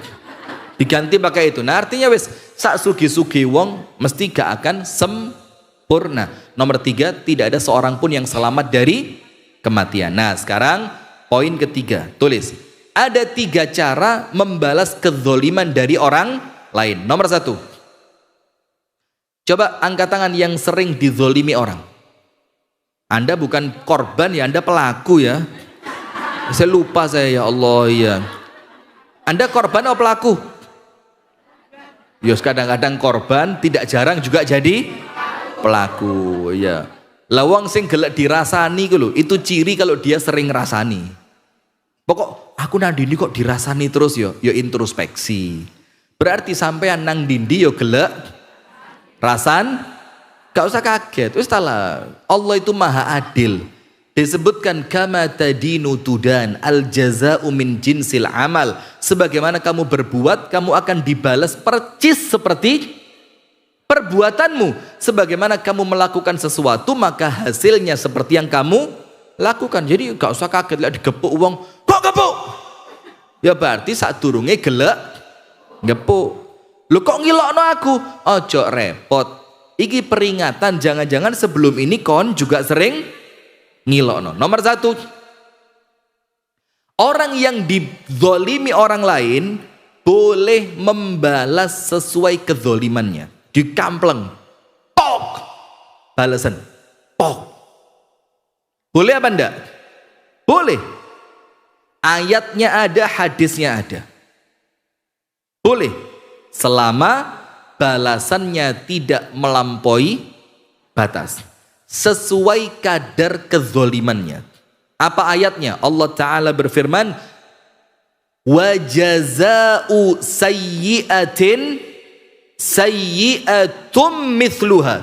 Diganti pakai itu. Nah artinya wis sak sugi-sugi wong mesti gak akan sempurna. Nomor 3, tidak ada seorang pun yang selamat dari kematian. Nah sekarang poin ketiga, tulis. Ada 3 cara membalas kezoliman dari orang lain. Nomor 1, coba angkat tangan yang sering dizolimi orang. Anda bukan korban ya, Anda pelaku ya. Saya lupa saya, ya Allah ya. Anda korban atau pelaku? Yos kadang-kadang korban, tidak jarang juga jadi pelaku ya. Lawang sing gelek dirasani itu ciri kalau dia sering rasani. Pokok aku nang dindi kok dirasani terus yo introspeksi. Berarti sampean nang dindi yo gelek rasan, gak usah kaget. Wis talah. Allah itu maha adil. Disebutkan kama tadinu tudan, al jaza'u min jinsil amal. Sebagaimana kamu berbuat, kamu akan dibalas percis seperti perbuatanmu. Sebagaimana kamu melakukan sesuatu, maka hasilnya seperti yang kamu lakukan. Jadi gak usah kaget lihat digepuk uang. Kok gepuk? Ya berarti saat durunge gelek gepuk. Lu kok ngilokno aku? Ojo repot. Iki peringatan, jangan-jangan sebelum ini kon juga sering ngilokno. Nomor 1, orang yang dizolimi orang lain boleh membalas sesuai kezolimannya. Dikampleng, pok, balasan, pok. Boleh apa enggak? Boleh. Ayatnya ada, hadisnya ada. Boleh. Selama balasannya tidak melampaui batas. Sesuai kadar kezolimannya. Apa ayatnya? Allah Ta'ala berfirman, wa jaza'u sayyi'atin sayyi'atum mithluha.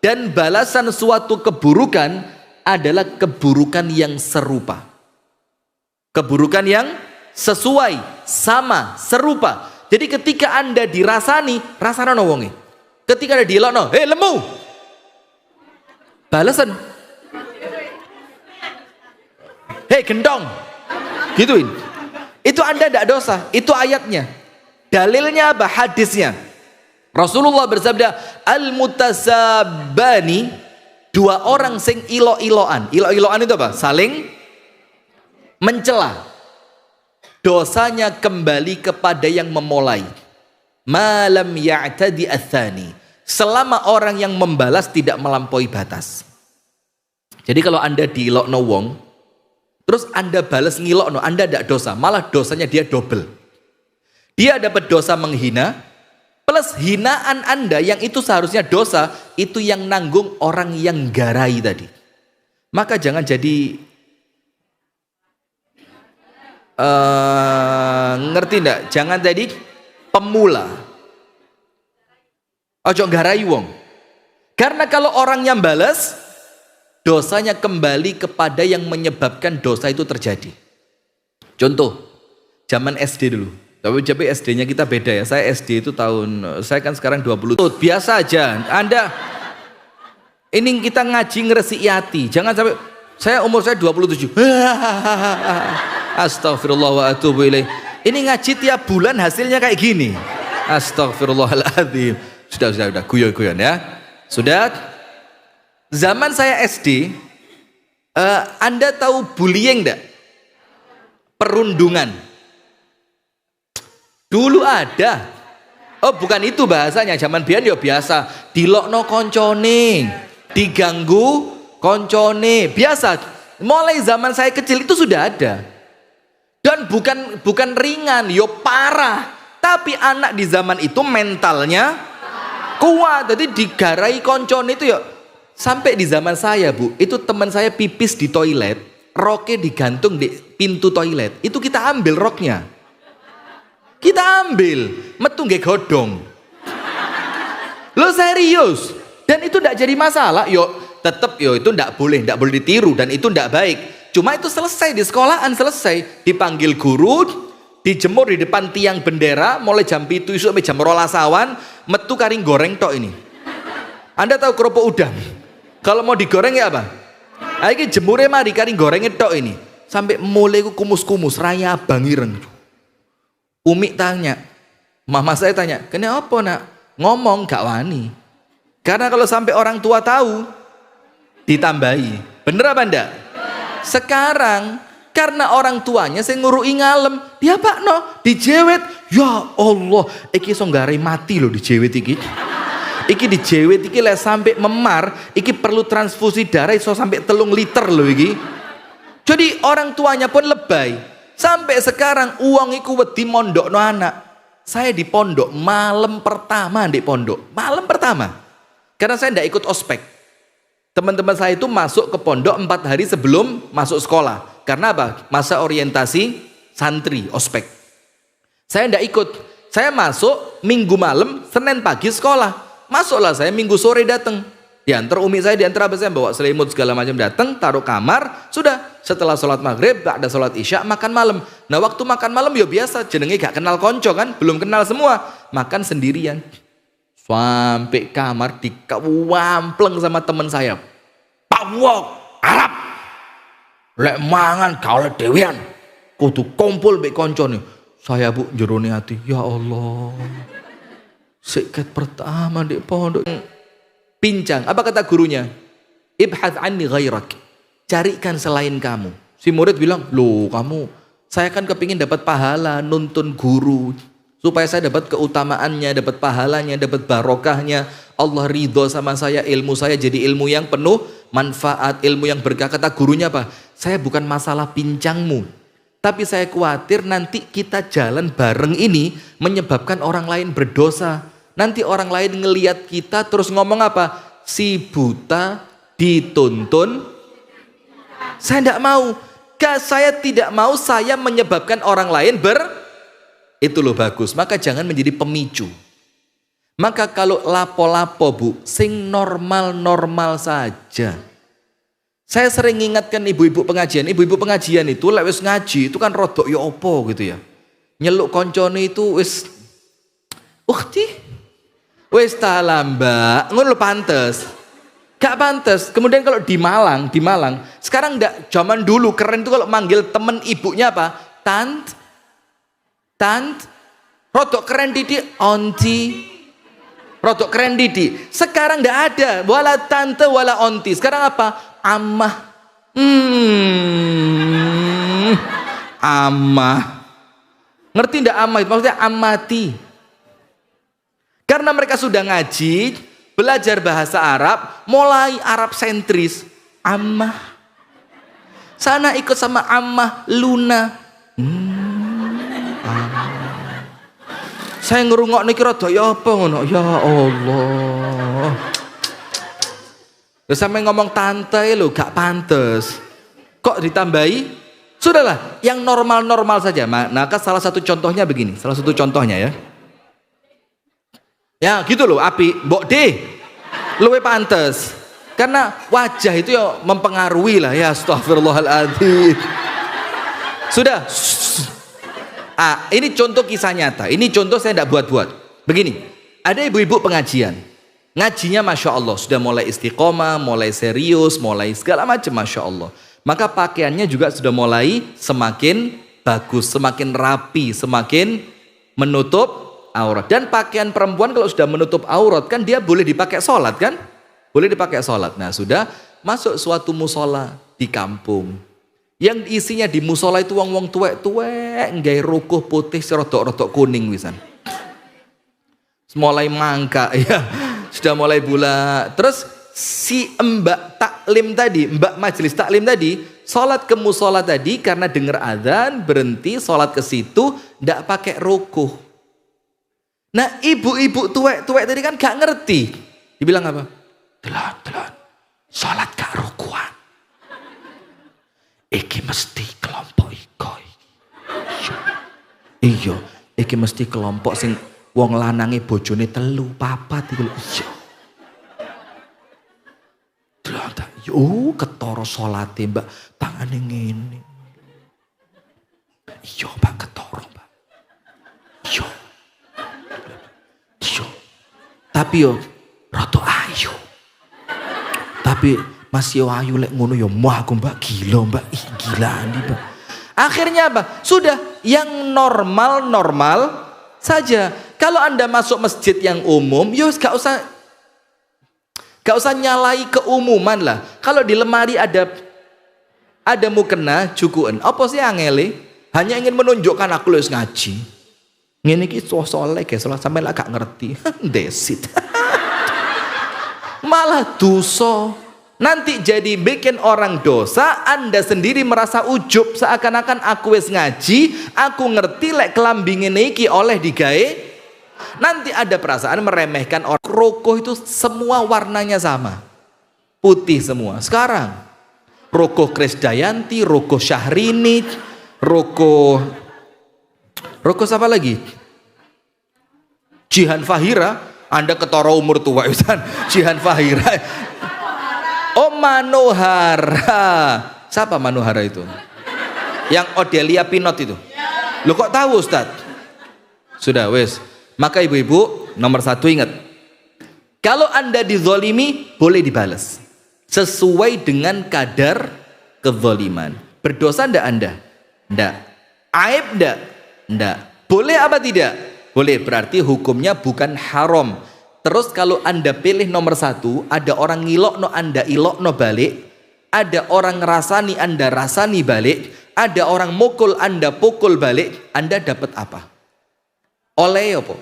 Dan balasan suatu keburukan adalah keburukan yang serupa. Keburukan yang sesuai, sama, serupa. Jadi ketika Anda dirasani, rasana no wonge. Ketika ada dilokno, hei lemu. Balasan. Hei gendong. Gituin. Itu Anda tidak dosa, itu ayatnya. Dalilnya apa? Hadisnya. Rasulullah bersabda, al-mutasabani, 2 orang sing ilo-iloan. Ilo-iloan itu apa? Saling mencela. Dosanya kembali kepada yang memulai. Malam ya'tadi ats-tsani. Selama orang yang membalas tidak melampaui batas. Jadi kalau Anda diilokno wong, terus Anda balas ngilokno, Anda tidak dosa, malah dosanya dia double. Dia dapat dosa menghina, plus hinaan Anda yang itu seharusnya dosa, itu yang nanggung orang yang garai tadi. Maka jangan jadi ngerti enggak? Jangan jadi pemula. Ojo garai wong. Karena kalau orang yang balas, dosanya kembali kepada yang menyebabkan dosa itu terjadi. Contoh, zaman SD dulu. Tapi SD-nya kita beda ya. Saya SD itu saya kan sekarang 20. Biasa aja. Anda ini kita ngaji ngeresiki hati. Jangan sampai umur saya 27. Astagfirullah wa atubu ilaih. Ini ngaji tiap bulan hasilnya kayak gini. Astagfirullahaladzim. Sudah guyon-guyon ya. Sudah. Zaman saya SD, Anda tahu bullying enggak? Perundungan. Dulu ada. Oh, bukan itu bahasanya. Zaman biyen ya biasa, dilokno koncone, diganggu koncone, biasa. Mulai zaman saya kecil itu sudah ada. Dan bukan ringan, yo parah. Tapi anak di zaman itu mentalnya kuat. Jadi digarai koncon itu yo. Sampai di zaman saya, Bu, itu teman saya pipis di toilet, roknya digantung di pintu toilet. Itu kita ambil roknya. Kita ambil, metu nggih godong. Lo serius. Dan itu tidak jadi masalah. Yo, tetap yo itu tidak boleh ditiru dan itu tidak baik. Cuma itu selesai di sekolahan, selesai dipanggil guru, dijemur di depan tiang bendera mulai jam 7 sampai jam 12 awan, metu karing goreng tok ini. Anda tahu kerupuk udang? Kalau mau digoreng ya apa? Iki jemure mari karing goreng tok ini. Sampai mulai kumus-kumus raya bangireng. Umi tanya, mama saya tanya, kenapa nak? Ngomong gak wani. Karena kalau sampai orang tua tahu, ditambahi. Bener apa enggak? Sekarang karena orang tuanya saya ngurui ngalem, dia pak no dijewet. Ya Allah, iki so nggare mati loh dijewet iki. Iki dijewet iki lah sampai memar, iki perlu transfusi darah so sampai 3 liter loh iki. Jadi orang tuanya pun lebay. Sampai sekarang uang iku wedi mondokno anak. Saya di pondok malam pertama di pondok, malam pertama. Karena saya tidak ikut ospek. Teman-teman saya itu masuk ke pondok 4 hari sebelum masuk sekolah. Karena apa? Masa orientasi santri, ospek. Saya tidak ikut. Saya masuk Minggu malam, Senin pagi sekolah. Masuklah saya Minggu sore datang. Diantar umi saya, diantar abah saya bawa selimut segala macam datang, taruh kamar. Sudah, setelah sholat maghrib, ada sholat isya, makan malam. Nah waktu makan malam ya biasa, jenenge gak kenal konco kan, belum kenal semua. Makan sendirian. Sampai kamar dikawampleng sama teman saya. Pak Wok, Arab. Lek mangan kau dewian. Kudu kumpul mbek koncone. Saya Bu jerone hati, ya Allah. Sikat pertama di pondok. Pincang, apa kata gurunya? Ibhath anni ghairak. Carikan selain kamu. Si murid bilang, loh kamu, saya kan kepingin dapat pahala, nuntun guru. Supaya saya dapat keutamaannya, dapat pahalanya, dapat barokahnya. Allah ridho sama saya, ilmu saya jadi ilmu yang penuh manfaat, ilmu yang berkah. Kata gurunya apa? Saya bukan masalah pincangmu. Tapi saya khawatir nanti kita jalan bareng ini menyebabkan orang lain berdosa. Nanti orang lain ngelihat kita terus ngomong apa? Si buta dituntun. Saya tidak mau. Saya tidak mau saya menyebabkan orang lain itu loh bagus. Maka jangan menjadi pemicu. Maka kalau lapo-lapo Bu, sing normal-normal saja. Saya sering ingatkan ibu-ibu pengajian. Ibu-ibu pengajian itu lek wis ngaji itu kan rodok ya opo gitu ya. Nyeluk koncone itu wis ukti. Wis ta Mbak, ngono pantes. Gak pantes. Kemudian kalau di Malang, sekarang ndak, zaman dulu keren tuh kalau manggil temen ibunya apa? Tant. Rodok keren didi, onti. Rodok keren didi. Sekarang ndak ada, wala tante wala onti. Sekarang apa? Amah. Amah. Ngerti ndak amah itu? Maksudnya amati. Karena mereka sudah ngaji, belajar bahasa Arab, mulai Arab sentris. Ammah. Sana ikut sama Ammah Luna. Saya ngerungok niki rada ya apa ngono. Ya Allah. Terus sampai ngomong tante lo gak pantes. Kok ditambahi? Sudahlah, yang normal-normal saja. Maka salah satu contohnya begini, salah satu contohnya ya. Ya gitu loh, api, mbok deh, luwe pantes. Karena wajah itu ya mempengaruhi lah ya, astagfirullahaladzim. Sudah. Ini contoh kisah nyata, ini contoh saya tidak buat-buat. Begini, ada ibu-ibu pengajian. Ngajinya Masya Allah, sudah mulai istiqomah, mulai serius, mulai segala macam Masya Allah. Maka pakaiannya juga sudah mulai semakin bagus, semakin rapi, semakin menutup aurat. Dan pakaian perempuan kalau sudah menutup aurat kan dia boleh dipakai sholat kan? Boleh dipakai sholat. Nah sudah masuk suatu musola di kampung. Yang isinya di musola itu wong-wong tuwek-tuwek, nggak rukuh putih serotok-rotok kuning wisan. Mulai mangka ya, sudah mulai bulat. Terus si mbak taklim tadi, mbak majelis taklim tadi sholat ke musola tadi karena dengar adzan, berhenti, sholat ke situ, ndak pakai rukuh. Nah ibu-ibu tuwek tadi kan gak ngerti. Dibilang apa? Telan, sholat gak rukuhan. Iki mesti kelompok ikoi. Iya, iki mesti kelompok sing wong lanange bojone 3, 4 iku lho. Iya. Yo ketara salate, Mbak. Tangane ngene. Iya, Mbak, ketara, Mbak. Iya. Iya. Tapi yo rada ayu. Tapi masih ayu lek ngono yo mah aku, Mbak. Gila, Mbak. Ih, gila nih, Mbak. Akhirnya apa? Sudah yang normal saja. Kalau Anda masuk masjid yang umum, yo gak usah nyalai keumuman lah. Kalau di lemari ada mukena jukuan, apa sih angele? Hanya ingin menunjukkan aku harus ngaji. Ngene iki soleh guys, sampai lah gak ngerti. Desit. Malah dosa. Nanti jadi bikin orang dosa, Anda sendiri merasa ujub seakan-akan aku wis ngaji, aku ngerti lek kelambi ngene iki oleh digawe. Nanti ada perasaan meremehkan orang. Rokok itu semua warnanya sama, putih semua. Sekarang rokok Krisdayanti, rokok Syahrini, rokok siapa lagi? Jihan Fahira. Anda ketara umur tua Ustaz. Jihan Fahira. Oh, Manohara. Siapa Manohara itu? Yang Odelia Pinot itu. Lo kok tahu Ustaz? Sudah wes. Maka ibu-ibu nomor 1 ingat, kalau Anda dizolimi boleh dibalas sesuai dengan kadar kezoliman. Berdosa ndak Anda? Ndak. Aib ndak? Ndak. Boleh apa tidak? Boleh, berarti hukumnya bukan haram. Terus kalau Anda pilih nomor 1, ada orang ngilokno Anda ilokno balik, ada orang ngerasani Anda rasani balik, ada orang mukul Anda pukul balik, Anda dapat apa? Oleh apa?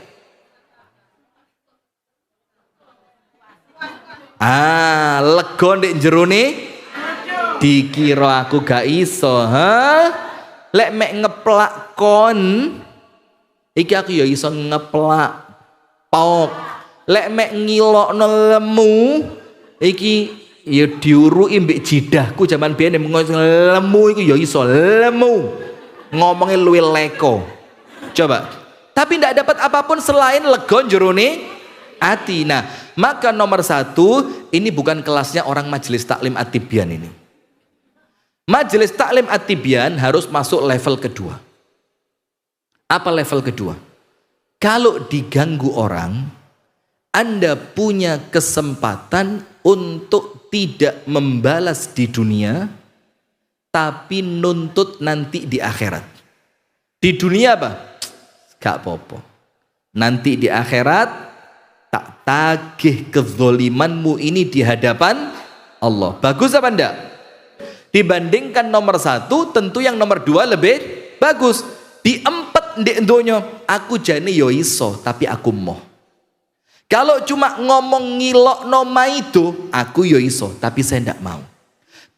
Lego ndek jerone dikira aku gak iso, lek mek ngeplak kon iki aku ya iso ngeplak pok. Lek mek ngilokno lemu iki ya diurui mbek jidahku zaman biyen lemu iku ya iso lemu. Ngomongnya luwih leko. Coba. Tapi ndak dapat apapun selain legon jerone hati. Nah, maka nomor 1, ini bukan kelasnya orang majelis taklim at-tibyan ini. Majelis taklim at-tibyan harus masuk level kedua. Apa level kedua? Kalau diganggu orang, Anda punya kesempatan untuk tidak membalas di dunia, tapi nuntut nanti di akhirat. Di dunia apa? Gak apa-apa. Nanti di akhirat tak tagih kezolimanmu ini di hadapan Allah. Bagus apa enggak? Dibandingkan nomor 1, tentu yang nomor 2 lebih bagus. Diempet ndek donya, aku jane yo iso tapi aku moh. Kalau cuma ngomong ngilok noma itu, aku yo iso tapi saya ndak mau.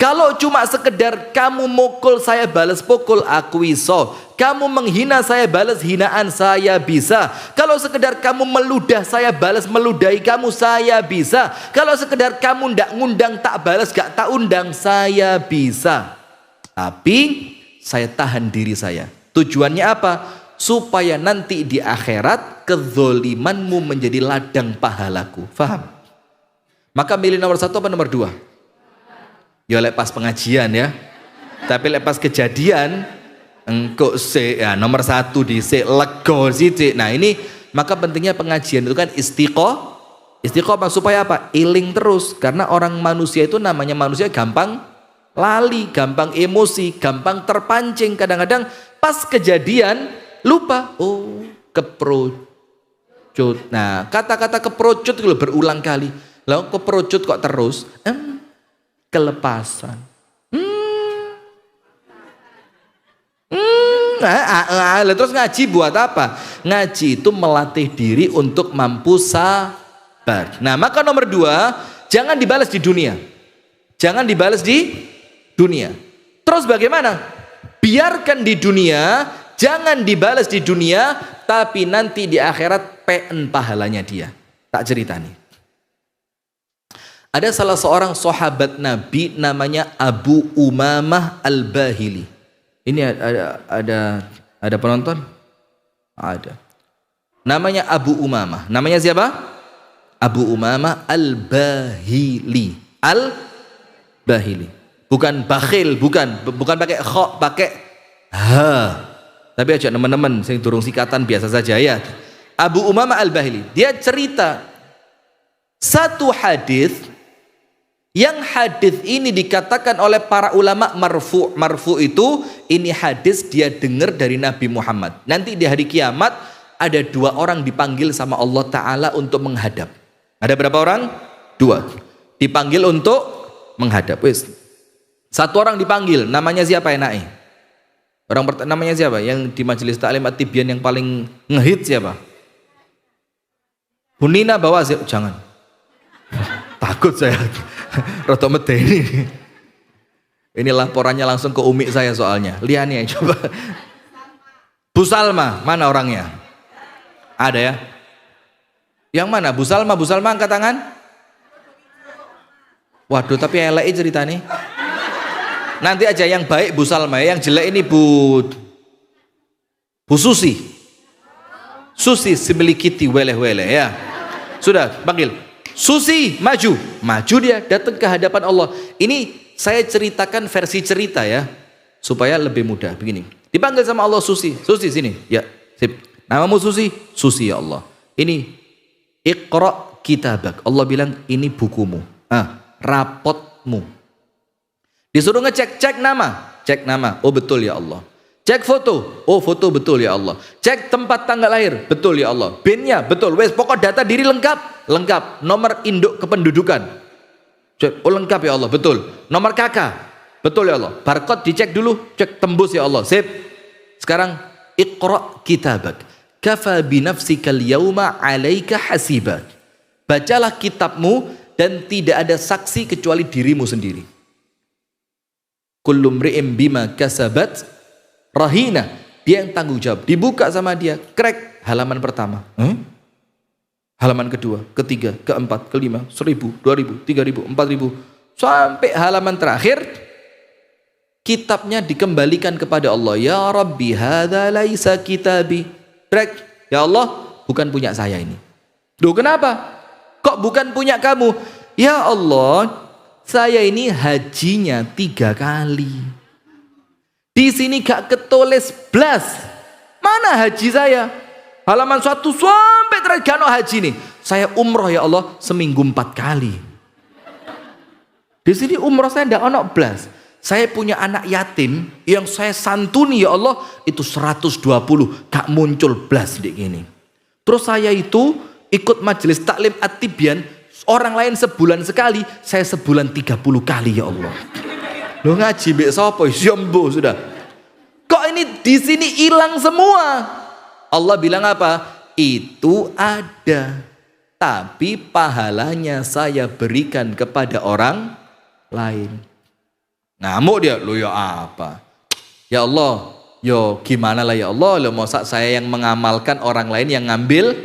Kalau cuma sekedar kamu mukul saya balas pukul, aku iso. Kamu menghina saya balas hinaan, saya bisa. Kalau sekedar kamu meludah saya balas meludahi kamu, saya bisa. Kalau sekedar kamu ndak ngundang tak balas gak tak undang, saya bisa. Tapi saya tahan diri saya. Tujuannya apa? Supaya nanti di akhirat kezolimanmu menjadi ladang pahalaku. Faham? Maka milih nomor 1 apa nomor 2? Ya lepas pengajian ya. Tapi lepas kejadian engkau ya, nomor 1 di lego sih. Nah ini maka pentingnya pengajian itu kan istiqomah supaya apa? Iling terus. Karena orang manusia itu namanya manusia gampang lali, gampang emosi, gampang terpancing. Kadang-kadang pas kejadian lupa, oh keprocut. Nah kata-kata keprocut itu berulang kali. Lalu keprocut kok terus? Kelepasan. Terus ngaji buat apa? Ngaji itu melatih diri untuk mampu sabar. Nah maka nomor 2, jangan dibalas di dunia. Jangan dibalas di dunia. Terus bagaimana? Biarkan di dunia, jangan dibalas di dunia, tapi nanti di akhirat PN pahalanya dia. Tak cerita nih. Ada salah seorang sahabat Nabi namanya Abu Umamah Al-Bahili. Ini ada penonton? Ada. Namanya Abu Umamah. Namanya siapa? Abu Umamah Al-Bahili. Al-Bahili. Bukan bakhil, bukan pakai kha, pakai ha. Tapi aja teman-teman, sing durung sikatan biasa saja ya. Abu Umamah Al-Bahili. Dia cerita satu hadis yang hadis ini dikatakan oleh para ulama marfu. Marfu itu ini hadis dia dengar dari Nabi Muhammad. Nanti di hari kiamat ada 2 orang dipanggil sama Allah Ta'ala untuk menghadap. Ada berapa orang? 2 dipanggil untuk menghadap. Wis. 1 orang dipanggil, namanya siapa enaknya? Orang namanya siapa? Yang di majelis taklim At-Tibyan yang paling ngehit siapa? Bunina bawa jangan. Takut saya. Roto medeni. Ini laporannya langsung ke umi saya soalnya. Liani ya coba. Bu Salma, mana orangnya? Ada ya? Yang mana? Bu Salma angkat tangan. Waduh, tapi elek cerita nih. Nanti aja yang baik Bu Salma, yang jelek ini Bu Susi. Susi semilikiti weleh-weleh ya. Sudah, panggil. Susi, maju dia datang ke hadapan Allah. Ini saya ceritakan versi cerita ya, supaya lebih mudah. Begini, dipanggil sama Allah Susi sini, ya, sip. Namamu Susi ya Allah. Ini Iqra kitabak. Allah bilang ini bukumu, rapotmu. Disuruh cek nama. Oh betul ya Allah. Cek foto. Oh foto betul ya Allah. Cek tempat tanggal lahir. Betul ya Allah. BIN-nya betul. Wes pokok data diri lengkap. Nomor induk kependudukan. Cek. Oh lengkap ya Allah. Betul. Nomor KK. Betul ya Allah. Barcode dicek dulu. Cek tembus ya Allah. Sip. Sekarang Iqra kitabak. Kafa binafsikal yauma 'alaika hasiba. Bacalah kitabmu dan tidak ada saksi kecuali dirimu sendiri. Kullu mri'in bima kasabat rahina. Dia yang tanggung jawab. Dibuka sama dia, krek halaman pertama, halaman kedua, ketiga, keempat, kelima, 1000, 2000, 3000, 4000 sampai halaman terakhir. Kitabnya dikembalikan kepada Allah. Ya Rabbi hadza laisa kitabi. Krek, ya Allah, bukan punya saya ini. Duh, kenapa? Kok bukan punya kamu? Ya Allah, saya ini hajinya 3 kali. Di sini gak ketulis blas. Mana haji saya? Halaman 1 sampai terakhir haji nih. Saya umroh ya Allah seminggu 4 kali. Di sini umroh saya ndak ono blas. Saya punya anak yatim yang saya santuni ya Allah itu 120, gak muncul blas di gini. Terus saya itu ikut majelis taklim At-Tibyan, orang lain sebulan sekali, saya sebulan 30 kali ya Allah. Lo ngaji mbek sapa? Jombo sudah. Kok ini di sini hilang semua? Allah bilang apa? Itu ada, tapi pahalanya saya berikan kepada orang lain. Ngamuk dia, lo ya apa? Ya Allah, yo gimana lah ya Allah, lo masa saya yang mengamalkan orang lain yang ngambil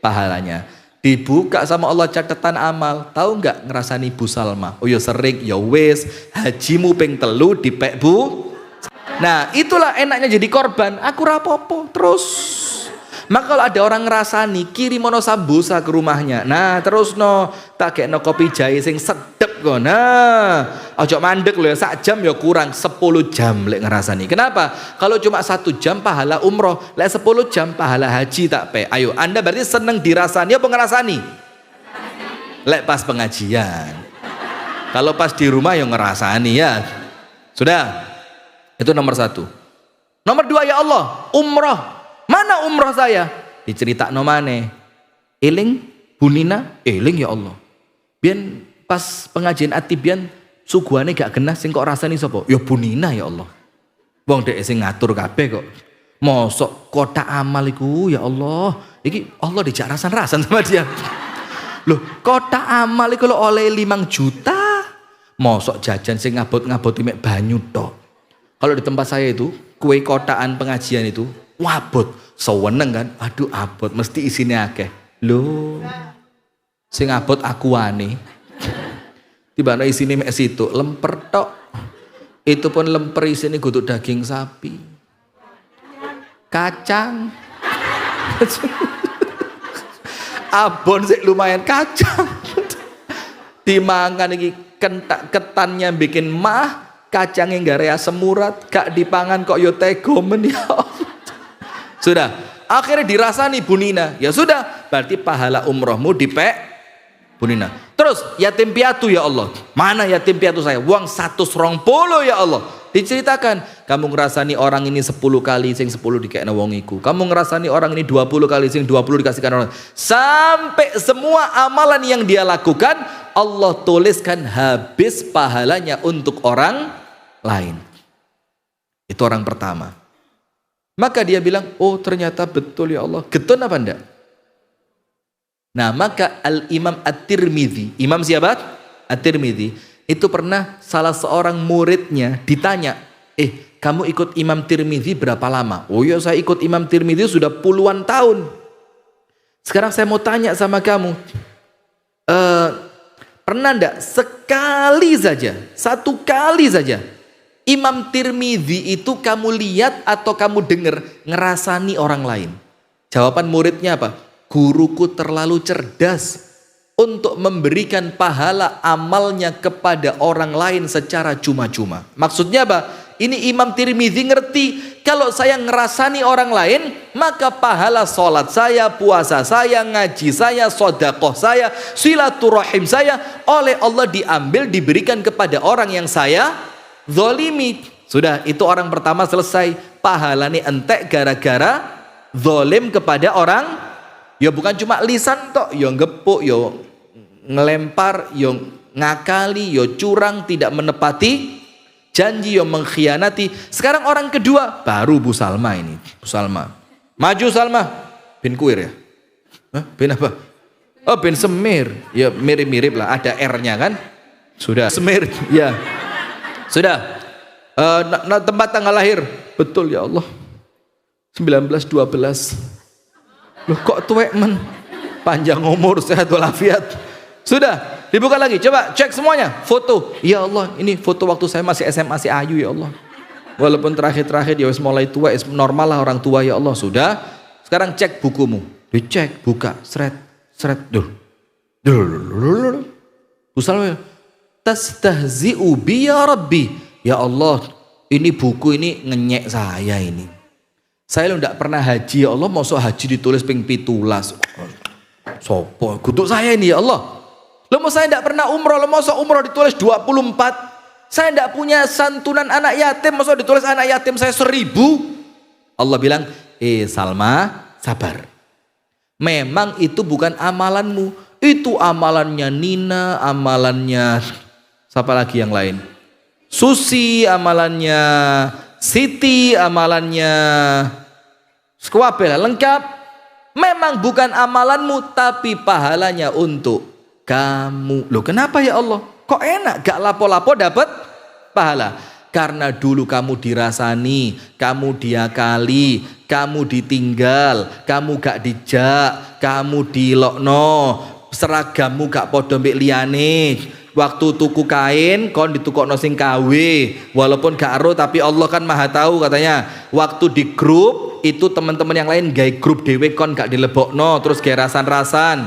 pahalanya. Dibuka sama Allah catatan amal. Tahu nggak ngerasani Bu Salma? Oh ya sering, ya wes hajimu ping 3 dipek Bu. Nah itulah enaknya jadi korban. Aku rapopo terus. Maka kalau ada orang ngerasani kirim mono sambusa ke rumahnya. Nah terus no tak kayak no kopi jahe sing sedep kok. Nah ojo mandek loh ya, sak jam ya kurang 10 jam lek ngerasani. Kenapa? Kalau cuma 1 jam pahala umroh, lek 10 jam pahala haji tak pe. Ayo Anda berarti seneng dirasani apa ngerasani? Lek pas pengajian. Kalau pas di rumah ya ngerasani ya. Sudah. Itu nomor 1. Nomor 2 ya Allah, umroh. Mana umroh saya? Diceritakno maneh. Eling bunina, eling ya Allah. Biyen pas pengajian At-Tibyan suguhane gak genah sing kok rasani sapa? Ya bunina ya Allah. Wong dhek sing ngatur kabeh kok. Mosok kotak amal iku ya Allah. Iki Allah dijak rasan-rasan sama dia. Loh, kotak amal iku lho oleh 5 juta. Mosok jajan sing ngabot-ngaboti mek banyu tok. Kalau di tempat saya itu, kue kotaan pengajian itu, wabot, seweneng kan, aduh abot, mesti isinya akeh. Loh, sing abot aku ane. Tiba-tiba isinya mek situ, lemper tok. Itu pun lemper isinya kudu daging sapi. Kacang. Abon sih lumayan kacang. Dimangan iki ketannya bikin mah. Kacangnya nggak rea semurat, gak dipangan kok yo tegomen ya. Sudah, akhirnya dirasani Bu Nina. Ya sudah, berarti pahala umrohmu dipek Bu Nina. Terus yatim piatu ya Allah. Mana yatim piatu saya? Uang 120 ya Allah. Diceritakan, kamu ngerasani orang ini 10 kali, sing 10 dikekna wong iku. Kamu ngerasani orang ini 20 kali, sing 20 dikasihkan orang. Sampai semua amalan yang dia lakukan, Allah tuliskan habis pahalanya untuk orang lain. Itu orang pertama. Maka dia bilang, oh ternyata betul ya Allah. Getun apa enggak? Nah maka Al-Imam At-Tirmidzi, Imam siapa? At-Tirmidzi, itu pernah salah seorang muridnya ditanya, kamu ikut Imam Tirmidzi berapa lama? Oh ya saya ikut Imam Tirmidzi sudah puluhan tahun. Sekarang saya mau tanya sama kamu, pernah enggak sekali saja, satu kali saja Imam Tirmidzi itu kamu lihat atau kamu dengar ngerasani orang lain? Jawaban muridnya apa? Guruku terlalu cerdas untuk memberikan pahala amalnya kepada orang lain secara cuma-cuma. Maksudnya apa? Ini Imam Tirmidzi ngerti kalau saya ngerasani orang lain, maka pahala sholat saya, puasa saya, ngaji saya, sodakoh saya, silaturahim saya oleh Allah diambil diberikan kepada orang yang saya zolimi. Sudah, itu orang pertama selesai. Pahalanya entek gara-gara zolim kepada orang. Ya bukan cuma lisan tok, ya ngepuk, ya ngelempar, ya ngakali, ya curang, tidak menepati janji, ya mengkhianati. Sekarang orang kedua, baru Bu Salma ini. Bu Salma, maju Salma. Bin Kuir ya? Hah? Bin apa? Oh bin Semir. Ya mirip-mirip lah, ada R-nya kan? Sudah, Semir, ya. Sudah, tempat tanggal lahir, betul ya Allah, 1912. Loh kok tuwek men, panjang umur, sehat walafiat. Sudah, dibuka lagi, coba cek semuanya, foto. Ya Allah, ini foto waktu saya masih SMA, masih ayu ya Allah. Walaupun terakhir-terakhir dia mulai tua, normal lah orang tua ya Allah. Sudah, sekarang cek bukumu, dicek, buka, seret, Usal tastahzi'u bi ya Rabbi. Ya Allah, ini buku ini ngenyek saya ini. Saya lo ndak pernah haji ya Allah, masa haji ditulis ping 17. Sopo kutuk saya ini ya Allah. Lo mau saya ndak pernah umroh, lo masa umroh ditulis 24. Saya ndak punya santunan anak yatim, masa ditulis anak yatim saya 1000. Allah bilang, Salma, sabar. Memang itu bukan amalanmu, itu amalannya Nina, amalannya siapa lagi yang lain? Susi, amalannya Siti, amalannya Squabel, lengkap. Memang bukan amalanmu, tapi pahalanya untuk kamu. Loh kenapa ya Allah? Kok enak? Gak lapo-lapo dapat pahala. Karena dulu kamu dirasani, kamu diakali, kamu ditinggal, kamu gak dijak, kamu dilokno, seragammu gak podo mbek liyane. Waktu tuku kain kon ditukokno sing KW, walaupun gak ero tapi Allah kan maha tahu katanya. Waktu di grup itu teman-teman yang lain gawe grup dhewe kon gak dilebokno, terus gawe rasan-rasan.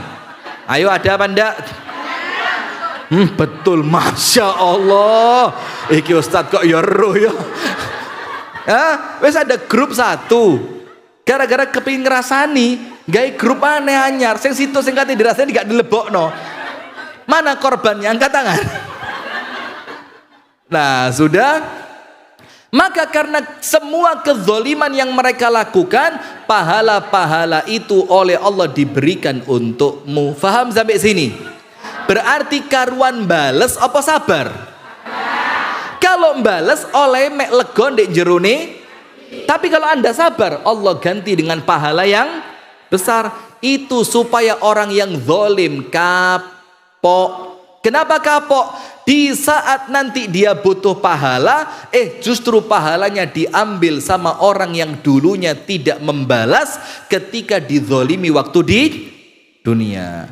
Ayo ada apa ndak? Betul, Masya Allah. Iki Ustadz kok ya ero ya. Wes ada grup satu. Gara-gara kepingin ngrasani, gawe grup aneh anyar, sing situ sing kate dirasani gak dilebokno. Mana korbannya? Angkat tangan. Nah sudah. Maka karena semua kezoliman yang mereka lakukan, pahala-pahala itu oleh Allah diberikan untukmu. Faham sampai sini? Berarti karuan bales apa sabar? Kalau bales oleh mek legon dek jerone. Tapi kalau anda sabar, Allah ganti dengan pahala yang besar. Itu supaya orang yang zalim kapok. Kenapa kapok? Di saat nanti dia butuh pahala, justru pahalanya diambil sama orang yang dulunya tidak membalas ketika dizolimi waktu di dunia.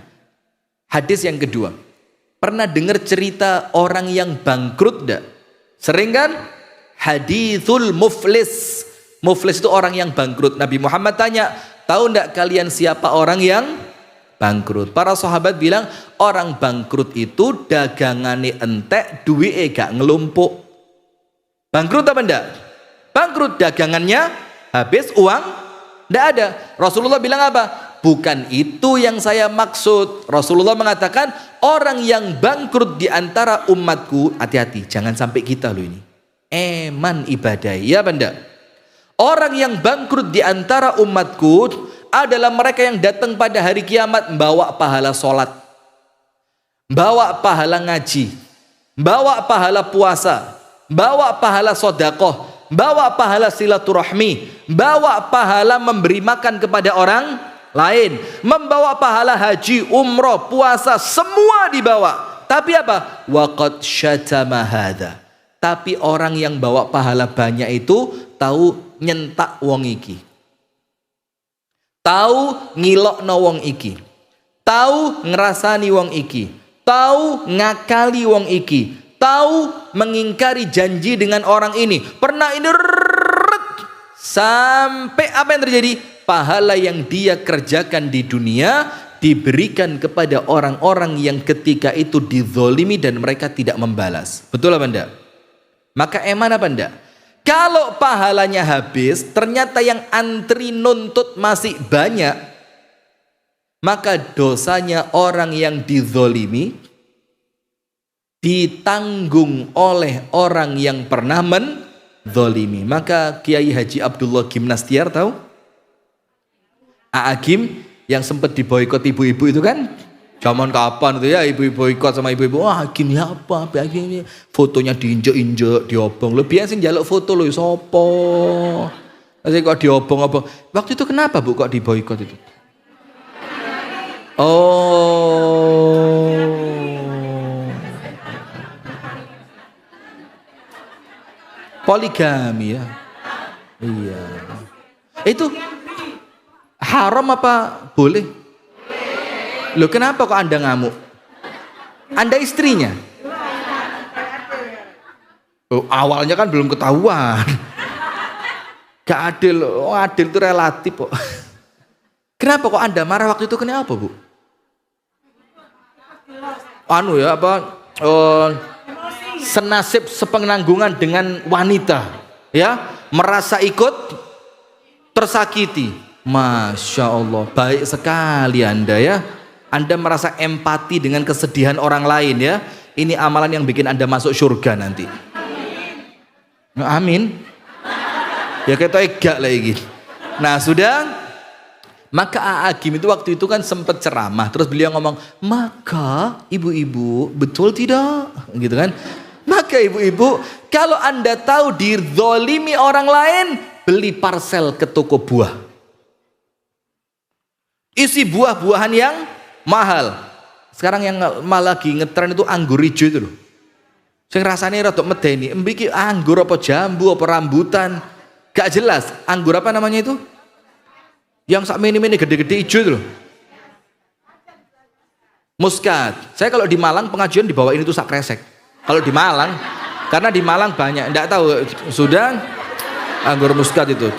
Hadis yang kedua, pernah dengar cerita orang yang bangkrut enggak? Sering kan? Hadithul muflis. Muflis itu orang yang bangkrut. Nabi Muhammad tanya, tahu enggak kalian siapa orang yang bangkrut? Para sahabat bilang, orang bangkrut itu dagangane entek, duwe gak ngelumpuk. Bangkrut apa enggak? Bangkrut, dagangannya habis, uang enggak ada. Rasulullah bilang apa? Bukan itu yang saya maksud. Rasulullah mengatakan, orang yang bangkrut di antara umatku, hati-hati, jangan sampai kita loh ini. Eman ibadah, ya apa enggak? Orang yang bangkrut di antara umatku adalah mereka yang datang pada hari kiamat membawa pahala sholat, bawa pahala ngaji, bawa pahala puasa, bawa pahala sodakoh, bawa pahala silaturahmi, bawa pahala memberi makan kepada orang lain, membawa pahala haji, umroh, puasa, semua dibawa. Tapi apa? Waqad syatama hadza. Tapi orang yang bawa pahala banyak itu tahu nyentak wong iki, tahu ngilokno wong iki, tahu ngerasani wong iki, tahu ngakali wong iki, tahu mengingkari janji dengan orang ini, pernah ini sampai apa yang terjadi? Pahala yang dia kerjakan di dunia diberikan kepada orang-orang yang ketika itu dizolimi dan mereka tidak membalas. Betul apa enggak? Maka eman apa enggak? Kalau pahalanya habis, ternyata yang antri nuntut masih banyak, maka dosanya orang yang dizolimi ditanggung oleh orang yang pernah menzolimi. Maka Kiai Haji Abdullah Gimnastiar tahu? Aagim yang sempat diboikot ibu-ibu itu kan? Zaman kapan itu ya ibu-ibu boikot sama ibu-ibu, wah gini apa ini, fotonya diinjek-injek, diobong. Lo biasa njaluk foto lo sopo. Masih kok diobong-obong. Waktu itu kenapa Bu kok diboikot itu? Oh. Poligami ya. Iya. Itu haram apa boleh? Loh kenapa kok Anda ngamuk? Anda istrinya? Oh, awalnya kan belum ketahuan. Gak adil. Oh, adil itu relatif kok. Kenapa kok Anda marah waktu itu? Kenapa Bu? Anu ya apa? Senasib sepenanggungan dengan wanita, ya, merasa ikut tersakiti. Masya Allah, baik sekali Anda ya. Anda merasa empati dengan kesedihan orang lain ya. Ini amalan yang bikin Anda masuk surga nanti. Amin. Ya kita egak lagi. Nah sudah. Maka Aagim itu waktu itu kan sempat ceramah. Terus beliau ngomong, maka ibu-ibu betul tidak? Gitu kan. Maka ibu-ibu, kalau Anda tahu dizolimi orang lain, beli parsel ke toko buah. Isi buah-buahan yang mahal. Sekarang yang malah lagi ngetren itu anggur hijau itu loh. Sing rasanya rada medeni. Mbiki anggur apa jambu apa rambutan. Gak jelas. Anggur apa namanya itu? Yang sak mini-mini gede-gede hijau itu loh. Muskat. Saya kalau di Malang pengajian dibawain itu sak kresek. Kalau di Malang, karena di Malang banyak. Enggak tahu sudah anggur muskat itu.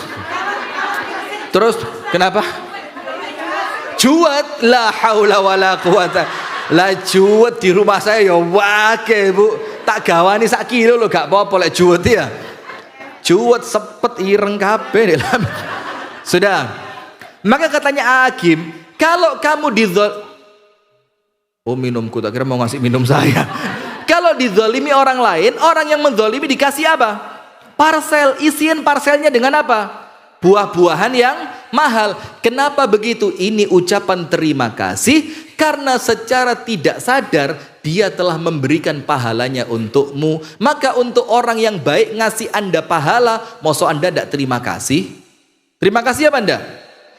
Terus kenapa? Juwet, la haula wala quwata. Lah juwet di rumah saya ya wake Bu. Tak gawani sak kilo lho gak apa-apa lek juwet ya. Juwet sepet ireng kabeh. Sudah. Maka katanya Aagim, kalau kamu minumku tak kira mau ngasih minum saya. Kalau dizalimi orang lain, orang yang menzalimi dikasih apa? Parsel, isiin parselnya dengan apa? Buah-buahan yang mahal. Kenapa begitu? Ini ucapan terima kasih karena secara tidak sadar dia telah memberikan pahalanya untukmu. Maka untuk orang yang baik ngasih Anda pahala, masa Anda tidak terima kasih? Terima kasih apa Anda?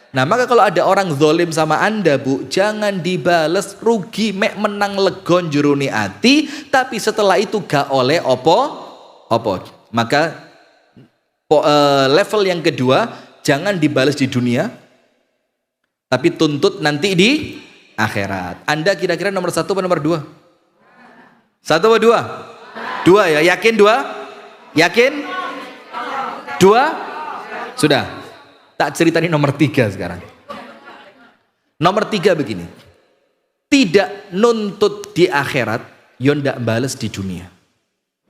Nah maka kalau ada orang zolim sama anda bu, jangan dibales, rugi mek menang legon juruni ati, tapi setelah itu gak oleh opo. Maka level yang kedua, jangan dibales di dunia, tapi tuntut nanti di akhirat. Anda kira-kira nomor 1 atau nomor 2? 1 atau 2? 2 ya, yakin 2? Yakin? 2? Sudah. Tak ceritain nomor 3 sekarang. Nomor 3 begini. Tidak nuntut di akhirat, yo ndak bales di dunia.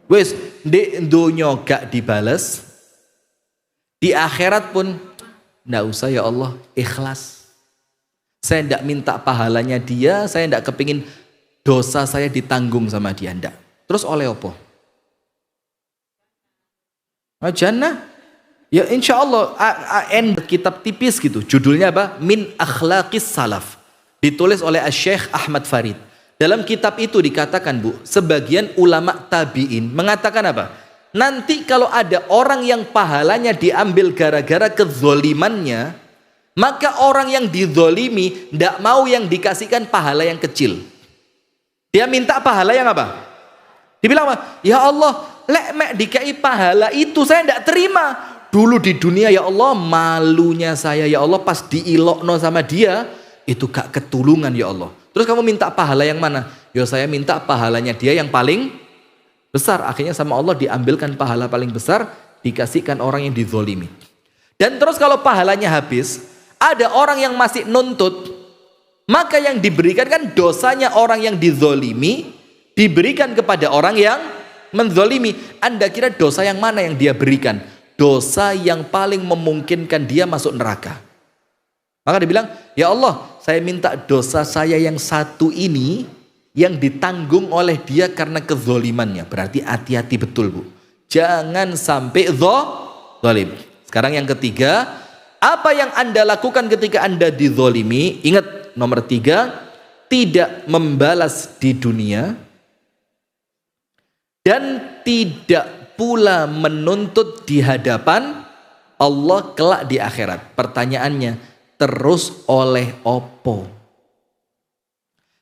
Wes, di dunia gak dibales, di akhirat pun ndak usah ya Allah, ikhlas. Saya ndak minta pahalanya dia, saya ndak kepingin dosa saya ditanggung sama dia, ndak. Terus oleh apa? Jannah. Ya insya Allah kitab tipis gitu, judulnya apa? Min Akhlaqis Salaf, ditulis oleh Syekh Ahmad Farid. Dalam kitab itu dikatakan bu, sebagian ulama tabi'in mengatakan apa? Nanti kalau ada orang yang pahalanya diambil gara-gara kezolimannya, maka orang yang dizolimi tidak mau yang dikasihkan pahala yang kecil, dia minta pahala yang apa? Dibilang apa? Ya Allah, lek mek dikai pahala itu saya tidak terima. Dulu di dunia ya Allah, malunya saya ya Allah pas diilokno sama dia, itu gak ketulungan ya Allah. Terus kamu minta pahala yang mana? Ya saya minta pahalanya dia yang paling besar. Akhirnya sama Allah diambilkan pahala paling besar, dikasihkan orang yang dizolimi. Dan terus kalau pahalanya habis, ada orang yang masih nuntut, maka yang diberikan kan dosanya orang yang dizolimi, diberikan kepada orang yang menzolimi. Anda kira dosa yang mana yang dia berikan? Dosa yang paling memungkinkan dia masuk neraka. Maka dia bilang, ya Allah, saya minta dosa saya yang satu ini yang ditanggung oleh dia karena kezolimannya. Berarti hati-hati betul bu, jangan sampai zolim. Sekarang yang ketiga, apa yang anda lakukan ketika anda dizolimi? Ingat nomor 3, tidak membalas di dunia dan tidak pula menuntut di hadapan Allah kelak di akhirat. Pertanyaannya, terus oleh opo?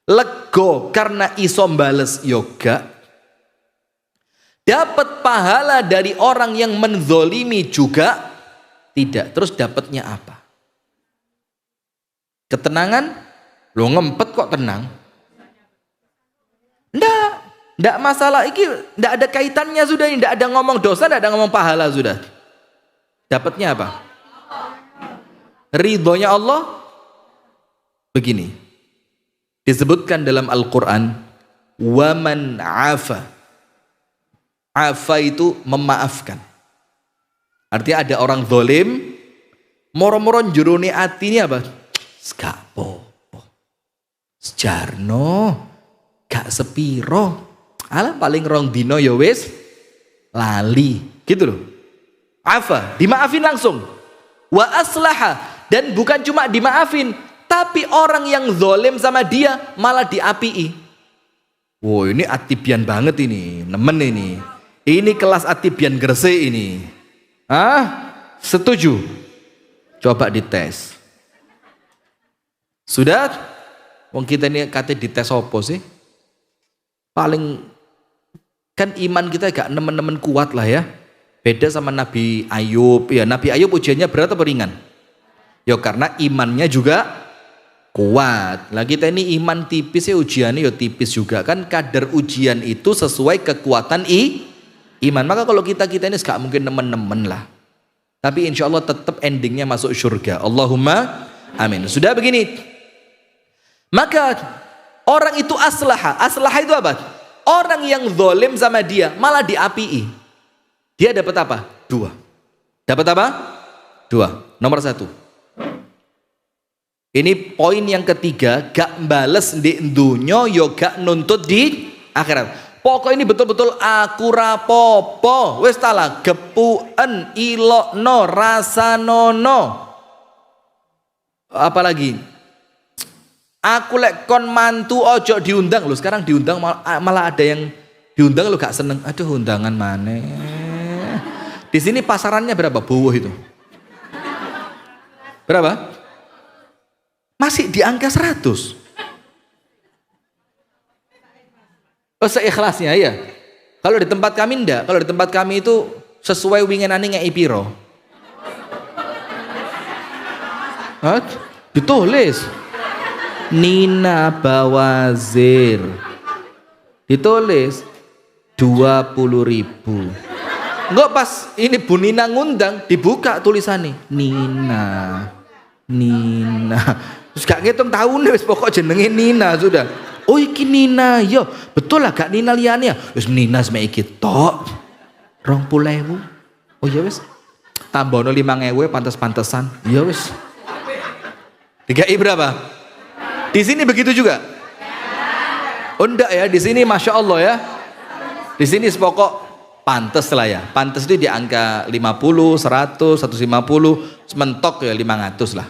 Lego karena iso bales yoga, dapat pahala dari orang yang menzolimi juga tidak. Terus dapatnya apa? Ketenangan? Lo ngempet kok tenang? Ndak masalah, iki ndak ada kaitannya sudah, ndak ada ngomong dosa, ndak ada ngomong pahala sudah. Dapatnya apa? Ridhonya Allah. Begini, disebutkan dalam Al-Quran, waman afa. Afa itu memaafkan. Artinya ada orang zalim, moro-moro juruni atine apa? Gak popo, sejarno, gak sepiro. Alah paling rong dino ya wis lali gitu loh. Afa, dimaafin langsung. Wa aslaha, dan bukan cuma dimaafin, tapi orang yang zolim sama dia malah diapii. Wow, ini atibian banget ini, nemen ini. Ini kelas atibian Gresik ini. Setuju? Coba dites. Sudah? Wong kita ini katanya dites apa sih? Paling kan iman kita gak nemen-nemen kuat lah ya. Beda sama Nabi Ayub. Ya Nabi Ayub ujiannya berat atau ringan? Ya karena imannya juga kuat. Lah kita ini iman tipis ya, ujiannya ya tipis juga. Kan kadar ujian itu sesuai kekuatan iman. Maka kalau kita ini gak mungkin nemen-nemen lah. Tapi insya Allah tetap endingnya masuk surga. Allahumma amin. Sudah begini. Maka orang itu aslaha. Aslaha itu apa? Orang yang zalim sama dia malah diapii. Dia dapat apa? 2. Dapat apa? 2. Nomor 1. Ini poin yang ketiga, gak bales di dunya, yo gak nuntut di akhirat. Pokok ini betul-betul aku rapopo. Wes tala gepuen ilokno rasanono. Apalagi? Aku lek kon mantu ojo diundang. Loh sekarang diundang malah ada yang diundang lo gak seneng. Aduh undangan mana? Di sini pasarannya berapa? Buwuh itu. Berapa? Masih di angka 100. Oh, seikhlasnya ya. Kalau di tempat kami enggak. Kalau di tempat kami itu sesuai winginane ngeki piro. Ditulis Nina Bawazir, ditulis 20.000. Enggak, pas ini Bu Nina ngundang dibuka tulisannya Nina. Terus gak ngitung tahun wis pokok jenenge Nina sudah. Oh iki Nina, yo betul lah gak Nina liyane ya. Wis Nina semek iki tok 20.000. Oh ya wis. Tambono 5.000 pantes-pantesan. Ya wis. DKI berapa? Di sini begitu juga? Oh enggak ya, di sini Masya Allah ya. Di sini sepokok pantes lah ya. Pantes itu di angka 50, 100, 150, sementok ya 500 lah.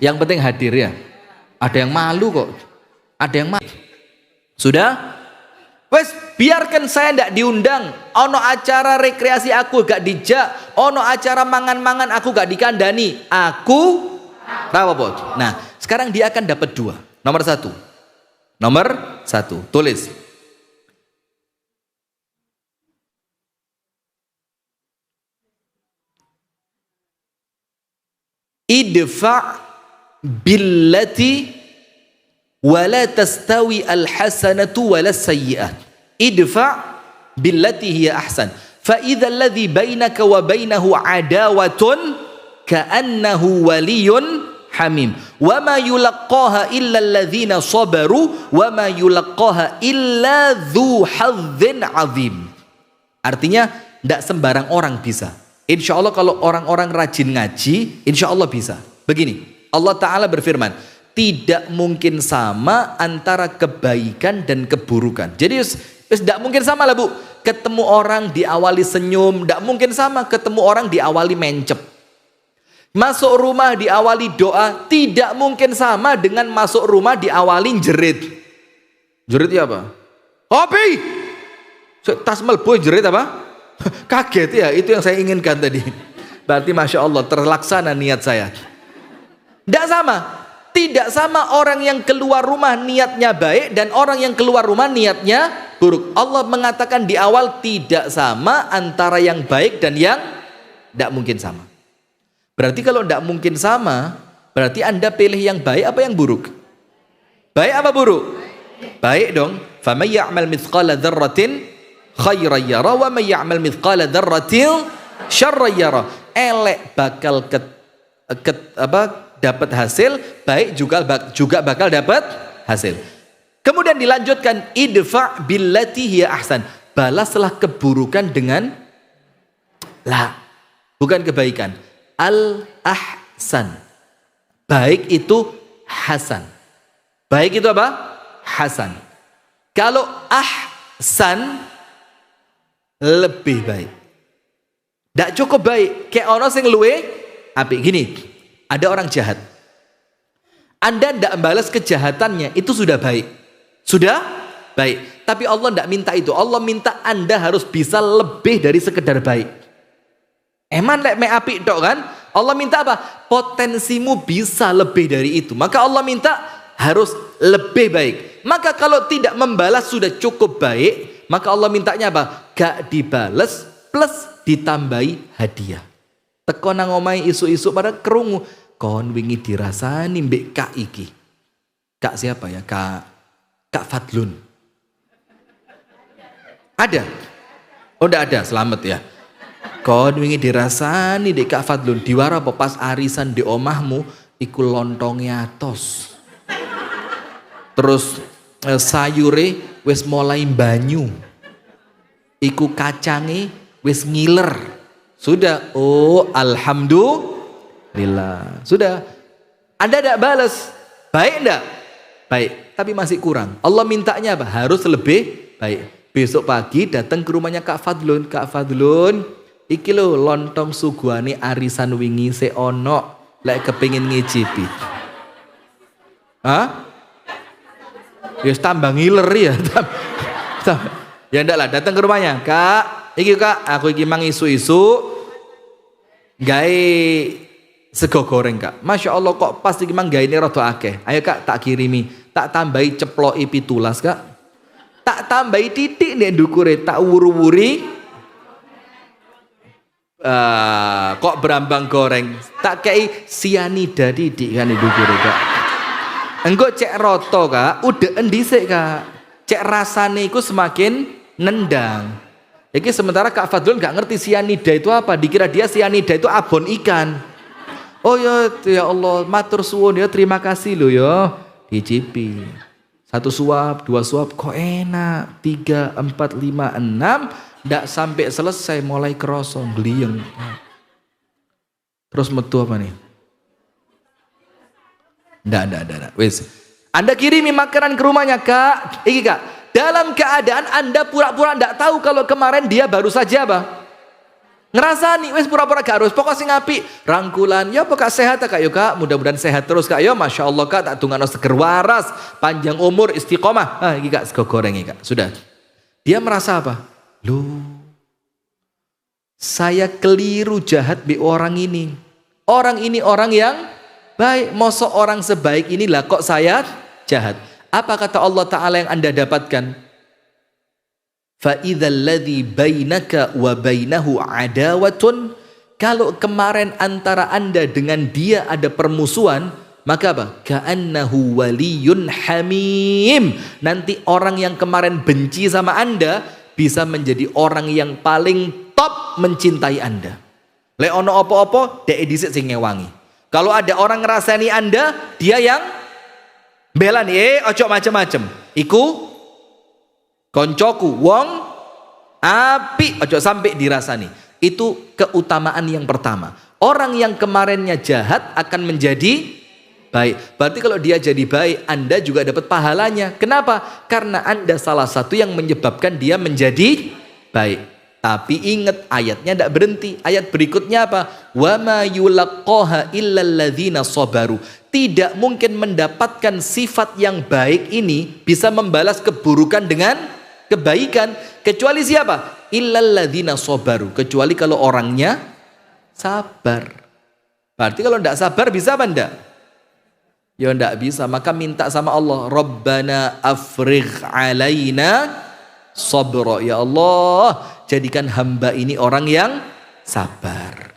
Yang penting hadir ya. Ada yang malu kok. Ada yang malu. Sudah? Wes, biarkan saya ndak diundang. Ono acara rekreasi aku gak dijak. Ono acara mangan-mangan aku gak dikandani. Aku rawabot. Nah, sekarang dia akan dapat 2. Nomor 1. Nomor 1. Tulis. Idfa' billati wala tastawi alhasanatu wala sayyi'at. Idfa' billati hiya ahsan. Fa idza alladhi bainaka wa bainahu adawatun ka'annahu waliyun hamim. Wa ma yulaqqaha illa alladhina sabaru wa ma yulaqqaha illa dzu hadzin azim. Artinya tidak sembarang orang bisa. Insya Allah kalau orang-orang rajin ngaji, insya Allah bisa. Begini, Allah Ta'ala berfirman, tidak mungkin sama antara kebaikan dan keburukan. Jadi tidak mungkin sama lah Bu. Ketemu orang diawali senyum, tidak mungkin sama ketemu orang diawali mencep. Masuk rumah diawali doa, tidak mungkin sama dengan masuk rumah diawali jerit. Jerit ya apa? Hobi! Tas melbu jerit apa? Kaget ya, itu yang saya inginkan tadi. Berarti Masya Allah terlaksana niat saya. Tidak sama. Tidak sama orang yang keluar rumah niatnya baik dan orang yang keluar rumah niatnya buruk. Allah mengatakan di awal tidak sama antara yang baik dan yang tidak mungkin sama. Berarti kalau tidak mungkin sama, berarti Anda pilih yang baik apa yang buruk? Baik apa buruk? Baik dong. فَمَنْ يَعْمَلْ مِثْقَالَ ذَرَّةٍ خَيْرًا يَرَهُ وَمَنْ يَعْمَلْ مِثْقَالَ ذَرَّةٍ شَرًّا يَرَهُ. Elek bakal dapat hasil, baik juga bakal dapat hasil. Kemudian dilanjutkan idfa' billati hiya ahsan. Balaslah keburukan dengan bukan kebaikan. Al-ahsan. Baik itu hasan. Baik itu apa? Hasan. Kalau ahsan lebih baik. Tidak cukup baik. Kayak orang sing luwe apik. Gini, ada orang jahat. Anda tidak membalas kejahatannya, itu sudah baik. Sudah baik. Tapi Allah tidak minta itu. Allah minta Anda harus bisa lebih dari sekedar baik. Eman lek me apik tok kan? Allah minta apa? Potensimu bisa lebih dari itu. Maka Allah minta harus lebih baik. Maka kalau tidak membalas sudah cukup baik, maka Allah mintanya apa? Gak dibales plus ditambahi hadiah. Teko nang omahe isu-isu pada kerungu. Kon wingi dirasani mbek Kak iki. Kak siapa ya? Kak Fadlun. Ada? Oh enggak ada, selamat ya. Kon wingi dirasani dek Kak Fadlun. Diwara apa pas arisan di omahmu iku lontongnya atos. Terus sayure wis mulai banyu. Iku kacange wis ngiler. Sudah, oh alhamdulillah. Sudah. Anda tidak balas. Baik enggak? Baik, tapi masih kurang. Allah mintanya apa? Harus lebih baik. Besok pagi datang ke rumahnya Kak Fadlun. Kak Fadlun, iki lho lontong suguhane arisan wingi seono lek kepengin ngicipi. Hah? Ya tambah ngiler ya. Ya ndak lah, datang ke rumahnya. Kak, iki Kak, aku iki mang isu-isu gawe sego goreng Kak. Masya Allah kok pasti memang gak ini rada akeh. Ayo Kak tak kirimi, tak tambahi ceploki 17 Kak. Tak tambahi titik nek ndukure, tak wuru-wuri. Kok berambang goreng, tak kei sianida titik kan ndukure Kak. Engko cek roto Kak, udah endisik Kak. Cek rasane iku semakin nendang. Iki sementara Kak Fadlun gak ngerti sianida itu apa, dikira dia sianida itu abon ikan. Oh ya Allah, matur suwun ya, terima kasih lo ya. Dicipi. 1 suap, 2 suap, kok enak. 3, 4, 5, 6, ndak sampai selesai mulai kerosong, gliyeng. Terus metu apa nih? Ndak. Wes. Anda kirimi makanan ke rumahnya Kak. Iki Kak. Dalam keadaan Anda pura-pura ndak tahu kalau kemarin dia baru saja apa? Ngerasani, wes pura-pura gak harus. Pokoknya sing apik, rangkulan. Ya Kak sehat Kak, yo Kak, mudah-mudahan sehat terus Kak. Yo Masya Allah Kak, tak tungano seger waras, panjang umur, istiqomah. Iki Kak, sego goreng iki Kak. Sudah. Dia merasa apa? Loh, saya keliru jahat bi orang ini. Orang ini orang yang baik. Mosok orang sebaik inilah kok saya jahat. Apa kata Allah Ta'ala yang Anda dapatkan? فَإِذَا الَّذِي بَيْنَكَ وَبَيْنَهُ عَدَاوَةٌ. Kalau kemarin antara Anda dengan dia ada permusuhan, maka apa? كَأَنَّهُ وَلِيٌّ حَمِيمٌ. Nanti orang yang kemarin benci sama Anda bisa menjadi orang yang paling top mencintai Anda. Lek ono opo-opo, dek dhisik sing ngewangi. Kalau ada orang ngerasani Anda, dia yang bela nih, ojo macem-macem. Iku koncoku wong api, ojo sampai dirasani. Itu keutamaan yang pertama. Orang yang kemarinnya jahat akan menjadi baik. Berarti kalau dia jadi baik, Anda juga dapat pahalanya. Kenapa? Karena Anda salah satu yang menyebabkan dia menjadi baik. Tapi ingat ayatnya tidak berhenti. Ayat berikutnya apa? Wa ma yulaqqaha illal ladzina sabaru. Tidak mungkin mendapatkan sifat yang baik ini bisa membalas keburukan dengan kebaikan kecuali siapa? Illal ladzina sabaru. Kecuali kalau orangnya sabar. Berarti kalau tidak sabar bisa apa enggak? Ya enggak bisa. Maka minta sama Allah, Rabbana afrigh alaina sabra. Ya Allah, jadikan hamba ini orang yang sabar.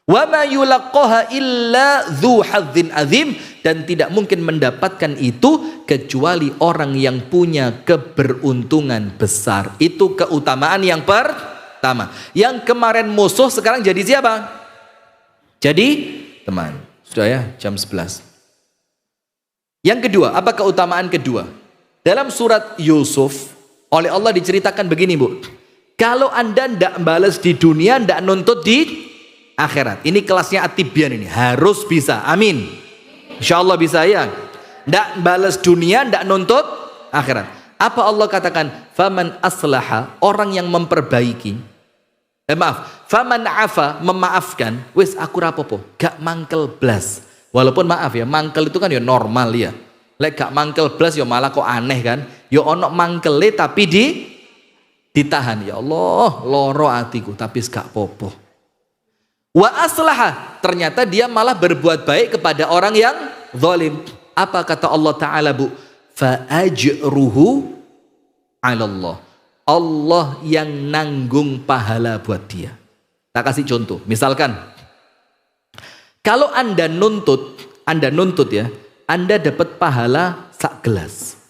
Wa ma yulaqqaha illa dzu hadzin azim. Dan tidak mungkin mendapatkan itu kecuali orang yang punya keberuntungan besar. Itu keutamaan yang pertama. Yang kemarin musuh sekarang jadi siapa? Jadi teman. Sudah ya, jam 11. Yang kedua, apa keutamaan kedua? Dalam surat Yusuf oleh Allah diceritakan begini Bu. Kalau Anda tidak balas di dunia, tidak nuntut di akhirat. Ini kelasnya At-Tibyan ini. Harus bisa. Amin. Insya Allah bisa ya. Tidak balas dunia, tidak nuntut akhirat. Apa Allah katakan? Faman aslaha, orang yang memperbaiki. Faman afa, memaafkan. Wis aku rapopo, gak mangkel blas. Walaupun maaf ya, mangkel itu kan ya normal ya. Lek gak mangkel blas ya malah kok aneh kan. Ya ono mangkele tapi ditahan. Ya Allah, loro atiku tapi gak popo. Wa aslaha, ternyata dia malah berbuat baik kepada orang yang zalim. Apa kata Allah Ta'ala Bu? Fa ajruhu 'ala Allah. Allah yang nanggung pahala buat dia. Tak kasih contoh. Misalkan kalau Anda nuntut ya, Anda dapat pahala sak gelas.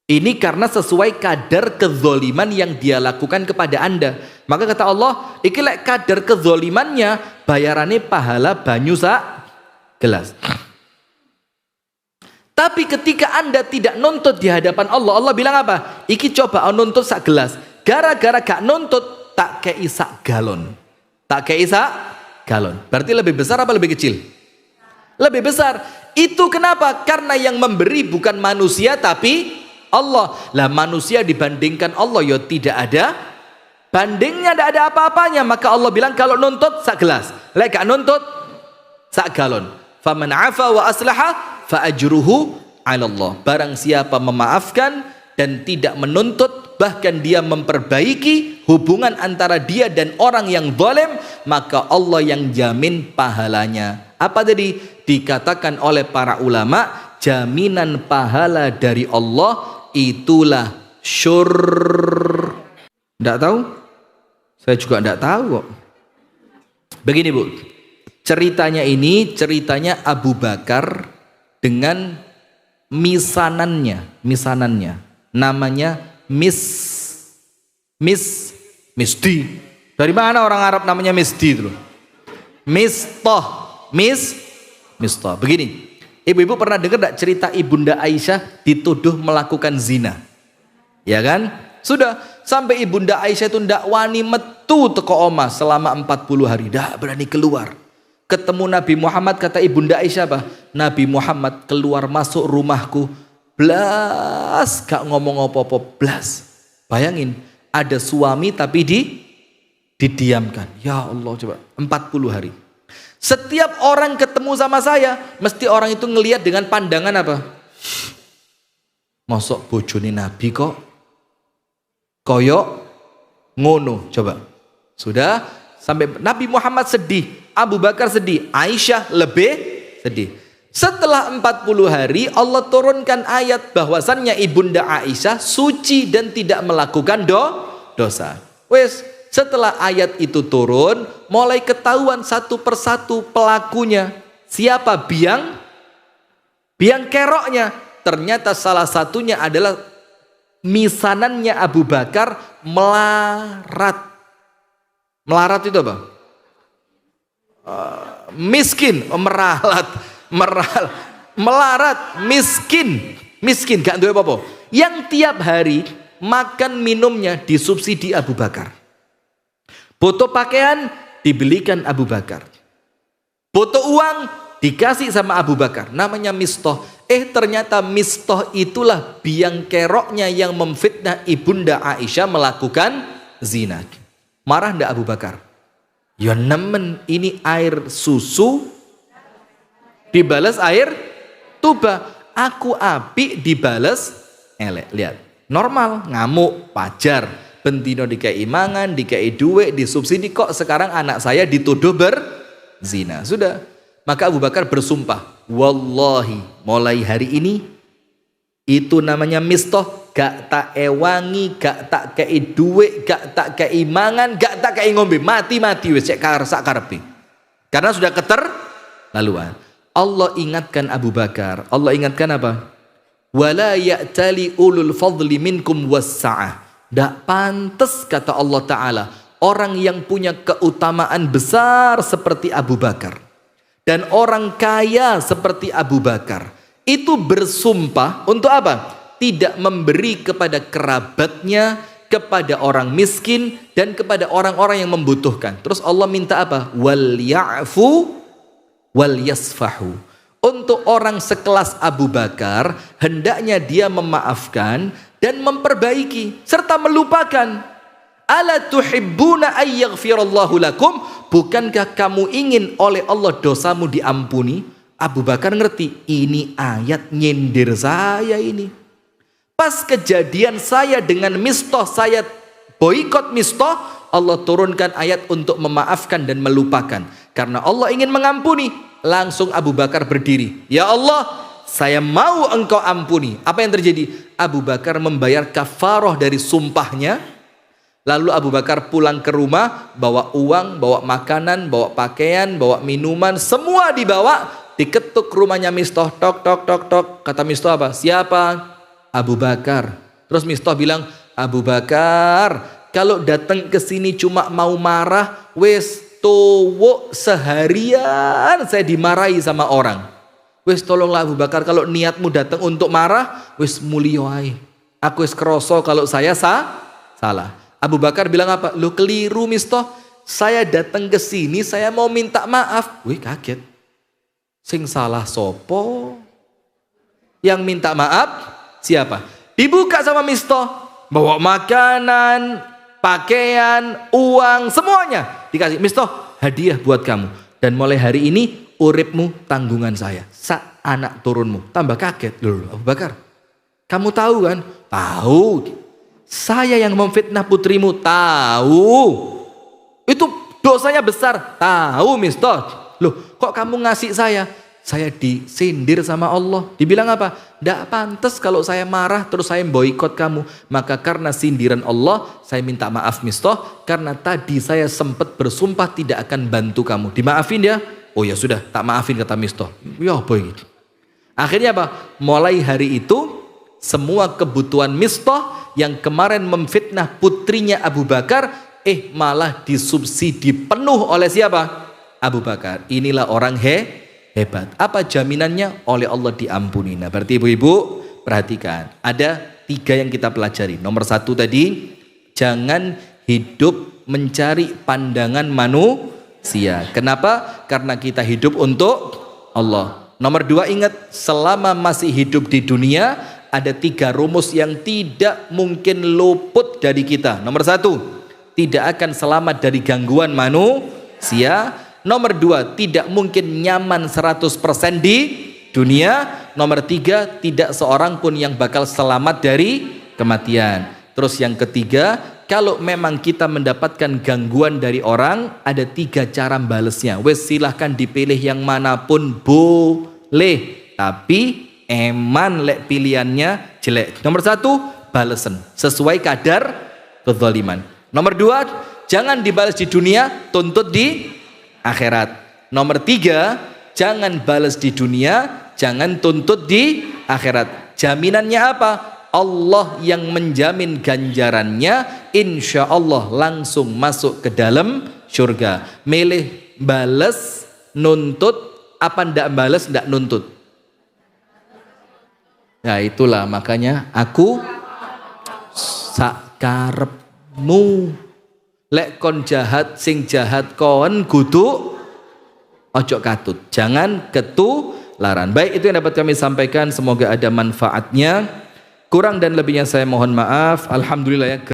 Ini karena sesuai kadar kezoliman yang dia lakukan kepada Anda. Maka kata Allah, iki lek kadar kezolimannya, bayarannya pahala banyu sak gelas. Tapi ketika Anda tidak nuntut di hadapan Allah, Allah bilang apa? Iki coba nuntut sak gelas. Gara-gara gak nuntut, tak kei sak galon. Tak kei sak galon. Berarti lebih besar apa lebih kecil? Lebih besar. Itu kenapa? Karena yang memberi bukan manusia tapi Allah. Lah manusia dibandingkan Allah ya tidak ada bandingnya, tidak ada apa-apanya. Maka Allah bilang kalau nuntut sak gelas, lek gak nuntut sak galon. Faman afa wa aslaha fa ajruhu 'ala Allah. Barang siapa memaafkan dan tidak menuntut, bahkan dia memperbaiki hubungan antara dia dan orang yang zalim, maka Allah yang jamin pahalanya. Apa tadi dikatakan oleh para ulama, jaminan pahala dari Allah itulah Tidak tahu? Saya juga tidak tahu kok. Begini Bu, ceritanya Abu Bakar dengan misanannya, namanya Misdi. Dari mana orang Arab namanya Misdi itu? Mistah. Begini, ibu-ibu pernah dengar tidak cerita Ibunda Aisyah dituduh melakukan zina? Ya kan? Sudah, sampai Ibunda Aisyah itu tidak wani metu teko omah selama 40 hari, tidak berani keluar. Ketemu Nabi Muhammad, kata Ibunda Aisyah apa? Nabi Muhammad keluar masuk rumahku, blas gak ngomong apa-apa, blas. Bayangin, ada suami tapi didiamkan. Ya Allah, coba 40 hari. Setiap orang ketemu sama saya, mesti orang itu ngelihat dengan pandangan apa? Mosok bojone Nabi kok koyok ngono, coba. Sudah, sampai Nabi Muhammad sedih, Abu Bakar sedih, Aisyah lebih sedih. Setelah 40 hari Allah turunkan ayat bahwasannya Ibunda Aisyah suci dan tidak melakukan dosa. Wes, setelah ayat itu turun, mulai ketahuan satu persatu pelakunya. Siapa biang keroknya? Ternyata salah satunya adalah misanannya Abu Bakar melarat. Melarat itu apa? Miskin, melarat, miskin, gak duwe apa-apa. Yang tiap hari makan minumnya disubsidi Abu Bakar. Butuh pakaian dibelikan Abu Bakar. Butuh uang dikasih sama Abu Bakar. Namanya Mistah. Ternyata Mistah itulah biang keroknya yang memfitnah Ibunda Aisyah melakukan zina. Marah ndak Abu Bakar? Ya nemen, ini air susu dibalas air tuba. Aku api dibalas elek. Lihat, normal, ngamuk, pajar. Bentino dikai mangan, dikai duit, disubsidi. Kok sekarang anak saya dituduh berzina? Sudah, maka Abu Bakar bersumpah, wallahi mulai hari ini itu namanya Mistah, gak tak ewangi, gak tak kei duit, gak tak kei mangan, gak tak kei ngombe, mati wis cek sak karepe. Karena sudah keterlaluan. Allah ingatkan Abu Bakar. Allah ingatkan apa? Wala ya'tali ulul fadli minkum wassa'ah. Tidak pantas, kata Allah Ta'ala, orang yang punya keutamaan besar seperti Abu Bakar dan orang kaya seperti Abu Bakar itu bersumpah untuk apa? Tidak memberi kepada kerabatnya, kepada orang miskin, dan kepada orang-orang yang membutuhkan. Terus Allah minta apa? Wal ya'fu wal yasfahu. Untuk orang sekelas Abu Bakar, hendaknya dia memaafkan dan memperbaiki serta melupakan. Ala tuhibbuna ayyaghfirallahu lakum? Bukankah kamu ingin oleh Allah dosamu diampuni? Abu Bakar ngerti, ini ayat nyindir saya ini. Pas kejadian saya dengan Mistah, saya boikot Mistah, Allah turunkan ayat untuk memaafkan dan melupakan. Karena Allah ingin mengampuni, langsung Abu Bakar berdiri. Ya Allah, saya mau engkau ampuni. Apa yang terjadi? Abu Bakar membayar kafarah dari sumpahnya. Lalu Abu Bakar pulang ke rumah, bawa uang, bawa makanan, bawa pakaian, bawa minuman, semua dibawa. Diketuk rumahnya Mistah, tok tok tok tok. Kata Mistah apa? Siapa? Abu Bakar. Terus Mistah bilang, Abu Bakar, kalau datang ke sini cuma mau marah, wes towo seharian saya dimarahi sama orang. Wes tolonglah Abu Bakar, kalau niatmu datang untuk marah, wes mulio ae. Aku wes kroso kalau saya salah. Abu Bakar bilang apa? Lu keliru Mistah. Saya datang ke sini, saya mau minta maaf. Wih, kaget. Sing salah sopo? Yang minta maaf siapa? Dibuka sama Mistah. Bawa makanan, pakaian, uang, semuanya dikasih. Mistah, hadiah buat kamu. Dan mulai hari ini uripmu tanggungan saya. Anak turunmu. Tambah kaget. Loh, Abu Bakar, kamu tahu kan? Tahu. Saya yang memfitnah putrimu, tahu. Itu dosanya besar, tahu Miftah. Loh, kok kamu ngasih saya? Saya disindir sama Allah. Dibilang apa? Tidak pantas kalau saya marah terus saya boikot kamu. Maka karena sindiran Allah, saya minta maaf Miftah. Karena tadi saya sempat bersumpah tidak akan bantu kamu. Dimaafin ya? Oh ya sudah, tak maafin kata Miftah. Ya boy. Akhirnya apa? Mulai hari itu, semua kebutuhan Miftah yang kemarin memfitnah putrinya Abu Bakar, malah disubsidi penuh oleh siapa? Abu Bakar. Inilah orang hebat. Apa jaminannya? Oleh Allah diampuni. Nah, berarti ibu-ibu perhatikan, ada 3 yang kita pelajari. Nomor 1 tadi, jangan hidup mencari pandangan manusia. Kenapa? Karena kita hidup untuk Allah. Nomor 2, ingat, selama masih hidup di dunia ada 3 rumus yang tidak mungkin luput dari kita. Nomor 1, tidak akan selamat dari gangguan manusia. Nomor 2, tidak mungkin nyaman 100% di dunia. Nomor 3, tidak seorang pun yang bakal selamat dari kematian. Terus yang ketiga, kalau memang kita mendapatkan gangguan dari orang, ada 3 cara balesnya. Wes silahkan dipilih yang manapun boleh, tapi eman lek pilihannya jelek. Nomor 1, balesen sesuai kadar kezaliman. Nomor 2, jangan dibalas di dunia, tuntut di akhirat. Nomor 3, jangan balas di dunia, jangan tuntut di akhirat. Jaminannya apa? Allah yang menjamin ganjarannya, insya Allah langsung masuk ke dalam surga. Milih balas, nuntut, apa ndak balas, ndak nuntut. Ya itulah makanya aku sakarepmu. Lek kon jahat, sing jahat kon kudu ojo katut, jangan ketularan. Baik, itu yang dapat kami sampaikan, semoga ada manfaatnya. Kurang dan lebihnya saya mohon maaf. Alhamdulillah ya.